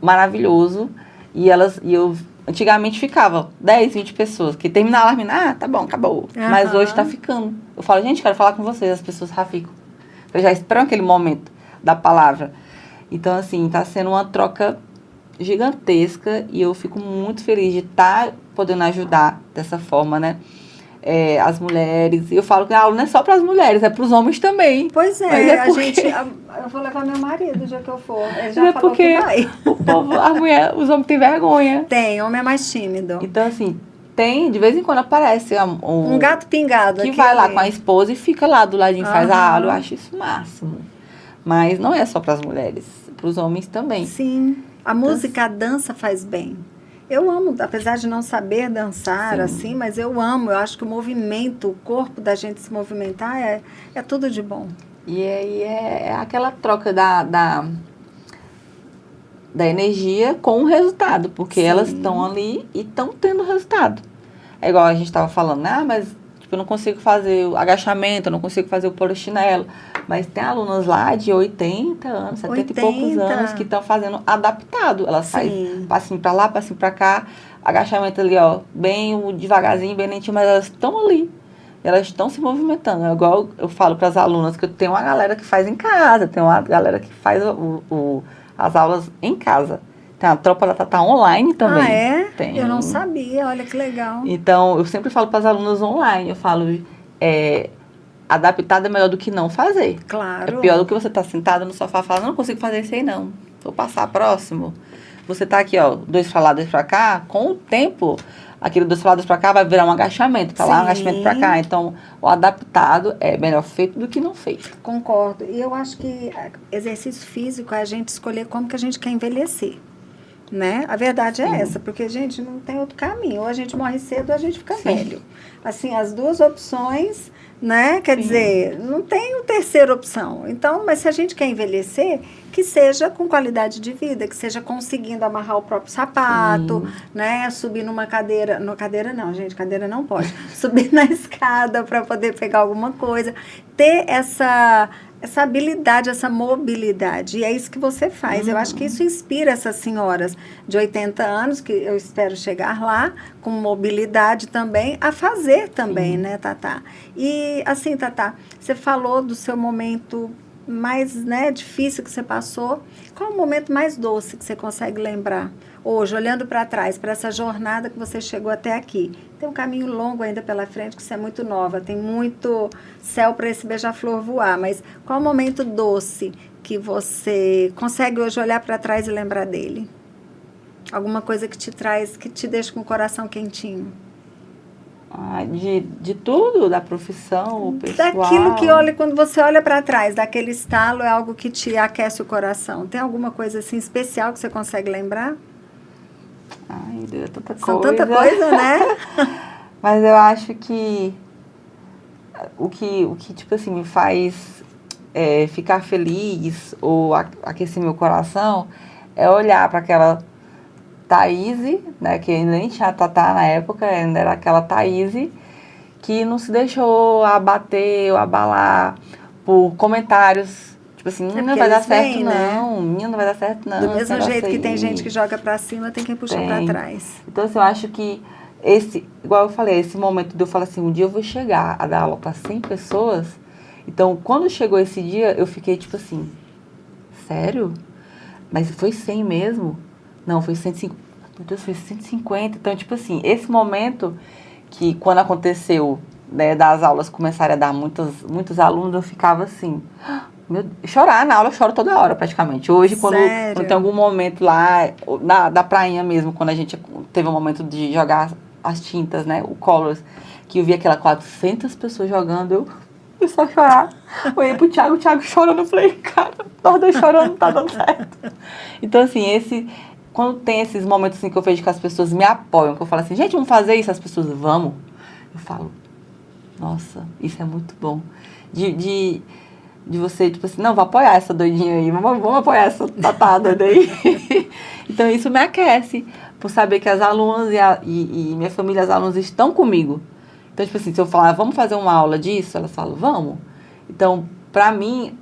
maravilhoso. E eu antigamente ficava 10, 20 pessoas, que terminava a tá bom, acabou. Mas hoje tá ficando. Eu falo, gente, quero falar com vocês, as pessoas já ficam. Eu já espero aquele momento da palavra. Então, assim, tá sendo uma troca gigantesca e eu fico muito feliz de estar podendo ajudar dessa forma, né? As mulheres. E eu falo que a aula não é só para as mulheres, é para os homens também. Pois é, eu vou levar meu marido o dia que eu for. Ele já falou que vai. O povo, os homens têm vergonha. Tem, homem é mais tímido. Então, assim, de vez em quando aparece um gato pingado que vai lá com a esposa e fica lá do ladinho, faz a aula. Eu acho isso o máximo. Mas não é só para as mulheres, para os homens também. Sim, a música, a dança faz bem. Eu amo, apesar de não saber dançar, assim, mas eu amo. Eu acho que o movimento, o corpo da gente se movimentar é tudo de bom. E aí é aquela troca da energia com o resultado, porque elas estão ali e estão tendo resultado. É igual a gente estava falando, né? Mas tipo, eu não consigo fazer o agachamento, eu não consigo fazer o polichinelo. Mas tem alunas lá de 80 anos, 70 e poucos anos, que estão fazendo adaptado. Elas fazem passinho pra lá, passinho pra cá, agachamento ali, ó, bem devagarzinho, bem lentinho, mas elas estão ali. Elas estão se movimentando. É igual eu falo para as alunas que eu tenho uma galera que faz em casa, tem uma galera que faz as aulas em casa. Tem a tropa da Tatá online também. Ah, é? Tem. Eu não sabia, olha que legal. Então, eu sempre falo para as alunas online, eu falo, adaptado é melhor do que não fazer. Claro. É pior do que você estar sentada no sofá e falar, não consigo fazer isso aí não, vou passar próximo. Você tá aqui, ó, 2 pra lá, 2 pra cá, com o tempo, aquele 2 pra lá, 2 pra cá vai virar um agachamento pra lá, um agachamento pra cá. Então, o adaptado é melhor feito do que não feito. Concordo. E eu acho que exercício físico é a gente escolher como que a gente quer envelhecer. né? A verdade é essa, porque, gente, não tem outro caminho. Ou a gente morre cedo ou a gente fica velho. Assim, as duas opções, né? Quer dizer, não tem uma terceira opção. Então, mas se a gente quer envelhecer, que seja com qualidade de vida, que seja conseguindo amarrar o próprio sapato, né? Subir numa cadeira, cadeira não, gente, cadeira não pode. Subir na escada para poder pegar alguma coisa. Ter essa habilidade, essa mobilidade. E é isso que você faz. Eu acho que isso inspira essas senhoras de 80 anos, que eu espero chegar lá, com mobilidade também, a fazer também, né, Tatá? E, assim, Tatá, você falou do seu momento mais, né, difícil que você passou. Qual é o momento mais doce que você consegue lembrar? Hoje, olhando para trás, para essa jornada que você chegou até aqui. Tem um caminho longo ainda pela frente, que você é muito nova, tem muito céu para esse beija-flor voar, mas qual o momento doce que você consegue hoje olhar para trás e lembrar dele? Alguma coisa que te traz, que te deixa com o coração quentinho? De tudo, da profissão, o pessoal. Daquilo que olha, quando você olha para trás, daquele estalo, é algo que te aquece o coração. Tem alguma coisa assim especial que você consegue lembrar? Ai, Deus, é tanta coisa. São tanta coisa, né? Mas eu acho que o que tipo assim, me faz ficar feliz ou aquecer meu coração é olhar para aquela Thaíse, né, que ainda nem tinha Tatá na época, ainda era aquela Thaíse que não se deixou abater ou abalar por comentários. Tipo assim, não vai dar certo, não. Menina, não vai dar certo, não. Do mesmo jeito que tem gente que joga pra cima, tem quem puxa pra trás. Então, assim, eu acho que igual eu falei, esse momento de eu falar assim, um dia eu vou chegar a dar aula para 100 pessoas. Então, quando chegou esse dia, eu fiquei tipo assim, sério? Mas foi 100 mesmo? Não, foi 150. Meu Deus, foi 150. Então, tipo assim, esse momento que quando aconteceu, né, das aulas começarem a dar muitos alunos, eu ficava assim, chorar na aula, eu choro toda hora praticamente. Hoje, quando tem algum momento lá, da prainha mesmo, quando a gente teve um momento de jogar as tintas, né, o Colors, que eu vi aquelas 400 pessoas jogando, eu só chorar. Eu olhei pro Thiago, o Thiago chorando, eu falei, cara, nós dois chorando, não tá dando certo. Então, assim, quando tem esses momentos assim que eu vejo que as pessoas me apoiam, que eu falo assim, gente, vamos fazer isso, as pessoas, vamos. Eu falo, nossa, isso é muito bom. De você, tipo assim, não, vou apoiar essa doidinha aí, vamos apoiar essa Tatá doida aí. Então, isso me aquece, por saber que as alunas e minha família, as alunas estão comigo. Então, tipo assim, se eu falar, vamos fazer uma aula disso, elas falam, vamos. Então, pra mim,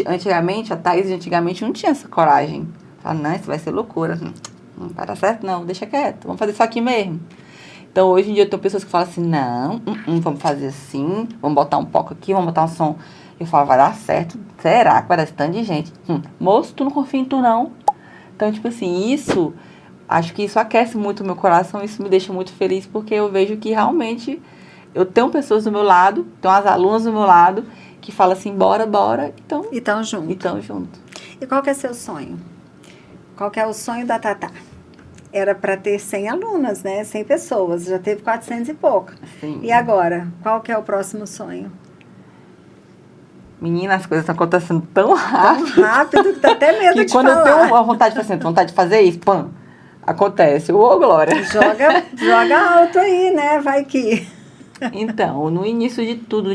antigamente, a Thaís de antigamente não tinha essa coragem. Fala, não, isso vai ser loucura. Não vai dar certo, não, deixa quieto, vamos fazer isso aqui mesmo. Então, hoje em dia, eu tenho pessoas que falam assim, não, vamos fazer assim, vamos botar um pouco aqui, vamos botar um som. Eu falo, vai dar certo? Será que vai dar esse tanto de gente? Moço, tu não confia em tu, não? Então, tipo assim, acho que isso aquece muito o meu coração, isso me deixa muito feliz, porque eu vejo que realmente eu tenho pessoas do meu lado, tenho as alunas do meu lado, que falam assim, bora, então... E estão junto. E qual que é seu sonho? Qual que é o sonho da Tatá? Era para ter 100 alunas, né? 100 pessoas, já teve 400 e pouco. Sim. E agora, qual que é o próximo sonho? Menina, as coisas estão acontecendo tão rápido. Tão rápido que dá até medo de falar. Que quando eu tenho uma vontade de fazer isso, pam, acontece. Ô, Glória. Joga alto aí, né? Vai que... Então, no início de tudo,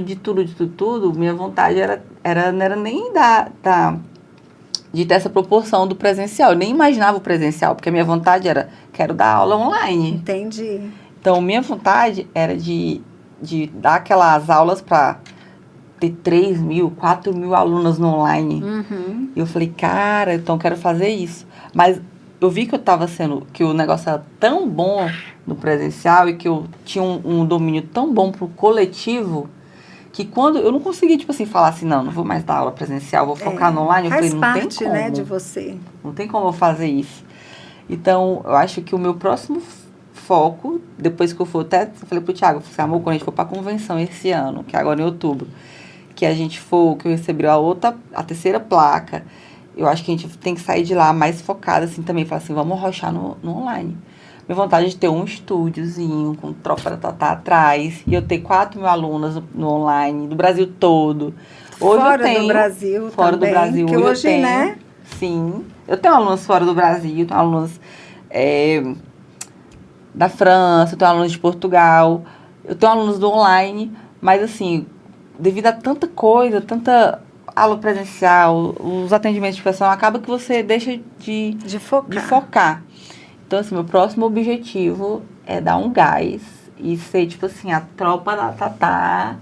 minha vontade não era nem de ter essa proporção do presencial. Eu nem imaginava o presencial, porque a minha vontade era, quero dar aula online. Entendi. Então, minha vontade era de dar aquelas aulas para ter 3.000, 4.000 alunas no online. Uhum. E eu falei, cara, então eu quero fazer isso. Mas eu vi que o negócio era tão bom no presencial e que eu tinha um domínio tão bom pro coletivo, que quando eu não consegui, tipo assim, falar assim, não vou mais dar aula presencial, vou focar no online. Eu falei, não tem como. Né, de você. Não tem como eu fazer isso. Então, eu acho que o meu próximo foco, depois que eu falei pro Thiago, amor, quando a gente for pra convenção esse ano, que é agora em outubro, que eu recebi a terceira placa, eu acho que a gente tem que sair de lá mais focada, assim, também, falar assim, vamos rochar no online. Minha vontade é de ter um estúdiozinho com tropa da Tatá atrás, e eu ter 4.000 alunas no online, do Brasil todo. Hoje fora eu tenho, do Brasil fora também, do Brasil, que hoje, eu tenho, né? Sim, Eu tenho alunos fora do Brasil, tenho alunos da França, eu tenho alunos de Portugal, eu tenho alunos do online, mas assim, devido a tanta coisa, tanta aula presencial, os atendimentos de pessoal, acaba que você deixa de focar. Então, assim, meu próximo objetivo é dar um gás e ser, tipo assim, a tropa da Tatá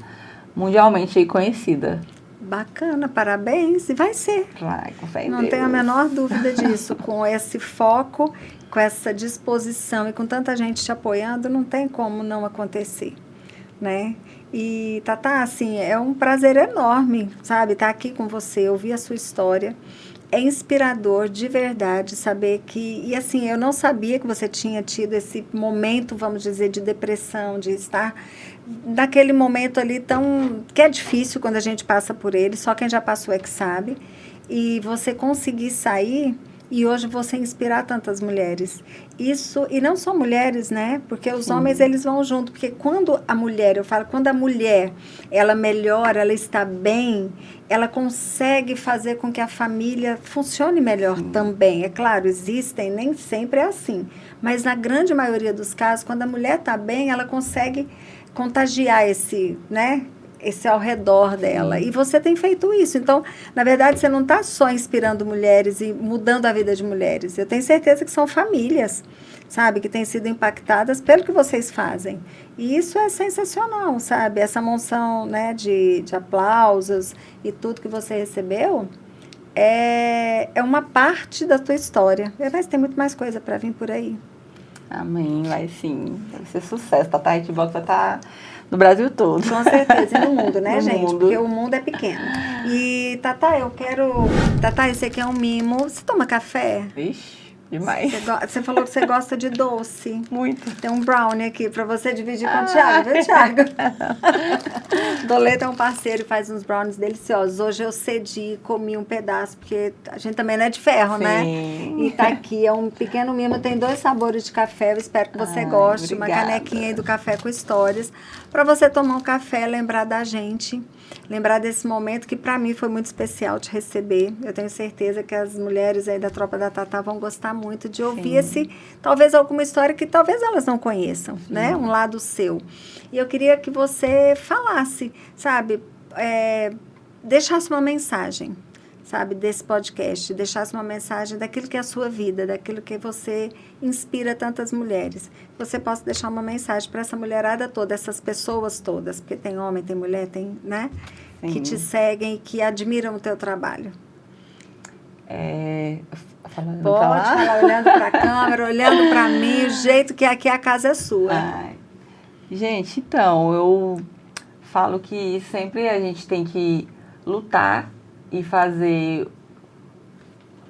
mundialmente aí conhecida. Bacana, parabéns. E vai ser. Vai, com fé em Não Deus. tenho a menor dúvida disso. Com esse foco, com essa disposição e com tanta gente te apoiando, não tem como não acontecer, né? E, Tatá, assim, é um prazer enorme, sabe? Estar aqui com você, ouvir a sua história. É inspirador, de verdade, saber que... E, assim, eu não sabia que você tinha tido esse momento, vamos dizer, de depressão, de estar naquele momento ali tão... que é difícil quando a gente passa por ele, só quem já passou é que sabe. E você conseguir sair... E hoje você inspirar tantas mulheres. Isso, e não só mulheres, né? Porque os homens, eles vão junto. Porque quando a mulher, eu falo, quando a mulher, ela melhora, ela está bem, ela consegue fazer com que a família funcione melhor também. É claro, existem, nem sempre é assim. Mas na grande maioria dos casos, quando a mulher está bem, ela consegue contagiar esse, né? Esse ao redor dela. E você tem feito isso. Então, na verdade, você não está só inspirando mulheres e mudando a vida de mulheres. Eu tenho certeza que são famílias, sabe? Que têm sido impactadas pelo que vocês fazem. E isso é sensacional, sabe? Essa monção, né, de aplausos e tudo que você recebeu é uma parte da tua história. Mas tem muito mais coisa para vir por aí. Amém, vai sim. Vai ser sucesso. Tatá Hitbox vai estar no Brasil todo. Com certeza, e no mundo, né, No gente? mundo. Porque o mundo é pequeno. E, Tatá, eu quero... Tatá, esse aqui é um mimo. Você toma café? Vixe, demais. Você falou que você gosta de doce. Muito. Tem um brownie aqui pra você dividir com o Thiago, viu, Thiago? Doleto é um parceiro e faz uns brownies deliciosos. Hoje eu cedi, comi um pedaço, porque a gente também não é de ferro, Sim. né? E tá aqui, é um pequeno mimo, tem 2 sabores de café, eu espero que você goste. Obrigada. Uma canequinha aí do Café com Histórias, para você tomar um café, lembrar da gente, lembrar desse momento que para mim foi muito especial te receber. Eu tenho certeza que as mulheres aí da Tropa da Tatá vão gostar muito de ouvir talvez alguma história que talvez elas não conheçam, né? Um lado seu. E eu queria que você falasse, sabe, deixasse uma mensagem, sabe, desse podcast, deixasse uma mensagem daquilo que é a sua vida, daquilo que você inspira tantas mulheres. Você possa deixar uma mensagem para essa mulherada toda, essas pessoas todas, porque tem homem, tem mulher, tem, né, que te seguem e que admiram o teu trabalho. Pode falar olhando para a câmera, olhando para mim, o jeito que aqui a casa é sua. Gente, então, eu falo que sempre a gente tem que lutar e fazer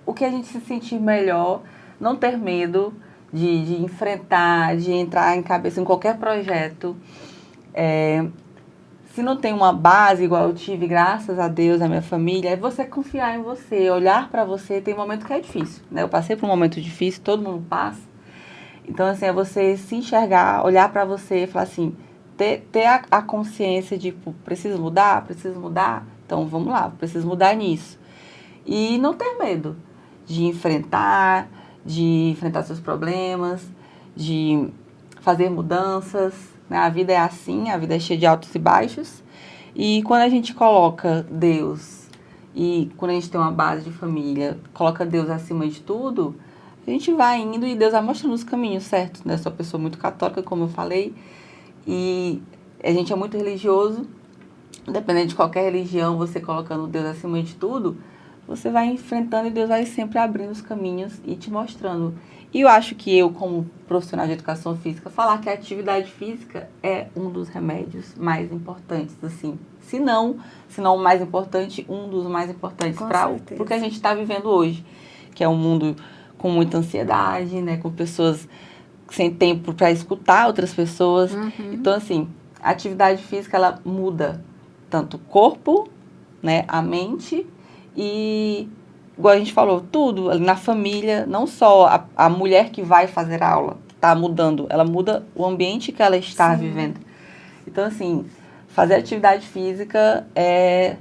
o que a gente se sentir melhor, não ter medo de enfrentar, de entrar em cabeça em qualquer projeto. Se não tem uma base igual eu tive, graças a Deus, a minha família, é você confiar em você, olhar pra você. Tem momento que é difícil, né? Eu passei por um momento difícil, todo mundo passa. Então, assim, é você se enxergar, olhar pra você e falar assim, ter a consciência de, tipo, preciso mudar? Então, vamos lá, preciso mudar nisso. E não ter medo de enfrentar seus problemas, de fazer mudanças, né? A vida é assim, a vida é cheia de altos e baixos. E quando a gente coloca Deus, e quando a gente tem uma base de família, coloca Deus acima de tudo, a gente vai indo e Deus vai mostrando os caminhos certos, né? Eu sou uma pessoa muito católica, como eu falei, e a gente é muito religioso. Independente de qualquer religião, você colocando Deus acima de tudo, você vai enfrentando e Deus vai sempre abrindo os caminhos e te mostrando. E eu acho que eu, como profissional de educação física, falar que a atividade física é um dos remédios mais importantes, assim. Se não o mais importante, um dos mais importantes para o que a gente está vivendo hoje, que é um mundo com muita ansiedade, né, com pessoas sem tempo para escutar outras pessoas. Então, assim, a atividade física, ela muda tanto o corpo, né, a mente e, igual a gente falou, tudo na família, não só a mulher que vai fazer a aula, que está mudando, ela muda o ambiente que ela está vivendo. Então, assim, fazer atividade física é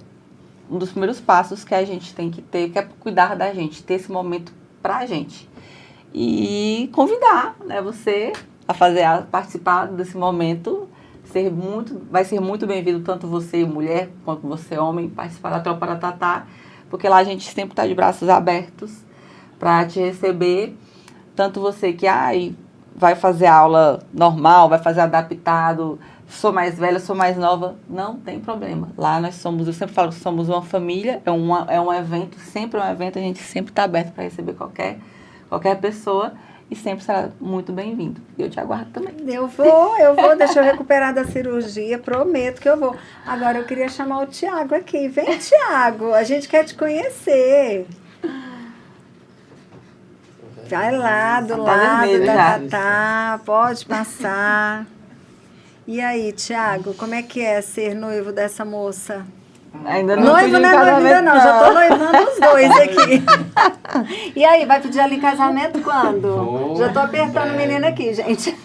um dos primeiros passos que a gente tem que ter, que é cuidar da gente, ter esse momento pra gente. E convidar, né, você a participar desse momento. Vai ser muito bem-vindo, tanto você, mulher, quanto você, homem, participar da Tropa da Tatá, porque lá a gente sempre está de braços abertos para te receber. Tanto você que vai fazer aula normal, vai fazer adaptado, sou mais velha, sou mais nova, não tem problema. Lá eu sempre falo que somos uma família, é um evento, sempre é um evento, a gente sempre está aberto para receber qualquer pessoa. E sempre será muito bem-vindo. Eu te aguardo também. Eu vou, deixa eu recuperar da cirurgia, prometo que eu vou. Agora eu queria chamar o Thiago aqui. Vem, Thiago, a gente quer te conhecer. Vai lá, do lado da Tatá, pode passar. E aí, Thiago, como é que é ser noivo dessa moça? Ainda não noivo não é noivo ainda não, já tô noivando os dois aqui. E aí, vai pedir ali casamento quando? Já tô apertando o menino aqui, gente.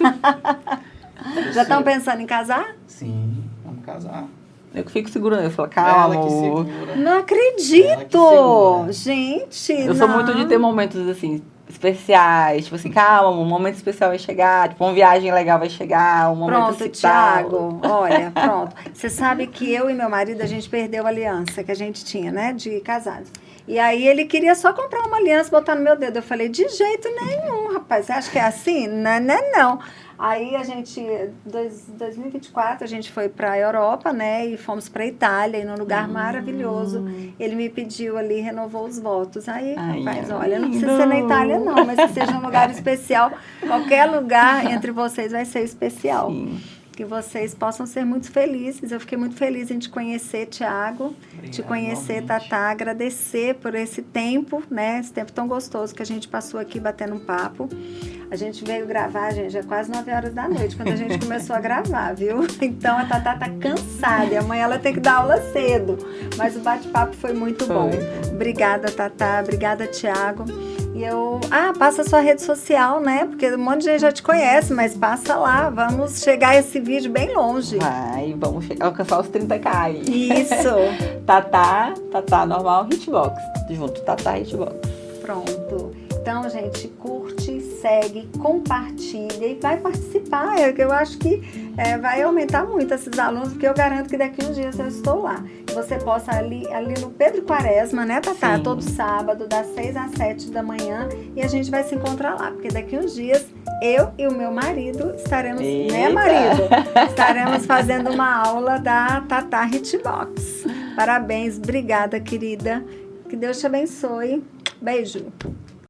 Já estão pensando em casar? Sim, vamos casar. Eu que fico segurando, eu falo, calma, Ela que amor. segura. Não acredito! Gente, Eu sou muito de ter momentos assim, especiais, tipo assim, calma, um momento especial vai chegar, tipo, uma viagem legal vai chegar, um momento Pronto, assim, Thiago, olha, pronto. Você sabe que eu e meu marido, a gente perdeu a aliança que a gente tinha, né, de casados. E aí ele queria só comprar uma aliança e botar no meu dedo. Eu falei, de jeito nenhum, rapaz, você acha que é assim? Não, não. Aí a gente, 2024, a gente foi para a Europa, né, e fomos para a Itália, e num lugar maravilhoso. Ele me pediu ali, renovou os votos. Aí, rapaz, olha, não precisa ser na Itália não, mas que seja um lugar especial. Qualquer lugar entre vocês vai ser especial. Sim. Que vocês possam ser muito felizes. Eu fiquei muito feliz em te conhecer, Thiago. Obrigado, te conhecer, igualmente. Tatá. Agradecer por esse tempo, né? Esse tempo tão gostoso que a gente passou aqui batendo um papo. A gente veio gravar, gente, já quase 9 horas da noite, quando a gente começou a gravar, viu? Então a Tatá tá cansada e amanhã ela tem que dar aula cedo. Mas o bate-papo foi muito bom. Obrigada, Tatá. Obrigada, Thiago. E passa a sua rede social, né? Porque um monte de gente já te conhece, mas passa lá. Vamos chegar esse vídeo bem longe. Vamos alcançar os 30k aí. Isso. Tatá normal, Hitbox. Junto, Tatá, Hitbox. Pronto. Então, gente, curte, segue, compartilha e vai participar. Eu acho que vai aumentar muito esses alunos, porque eu garanto que daqui uns dias eu estou lá. Você possa ali no Pedro Quaresma, né, Tatá? Sim. Todo sábado, das 6 às 7 da manhã, e a gente vai se encontrar lá, porque daqui uns dias eu e o meu marido estaremos, né, marido? Estaremos fazendo uma aula da Tatá Hitbox. Parabéns, obrigada, querida. Que Deus te abençoe. Beijo.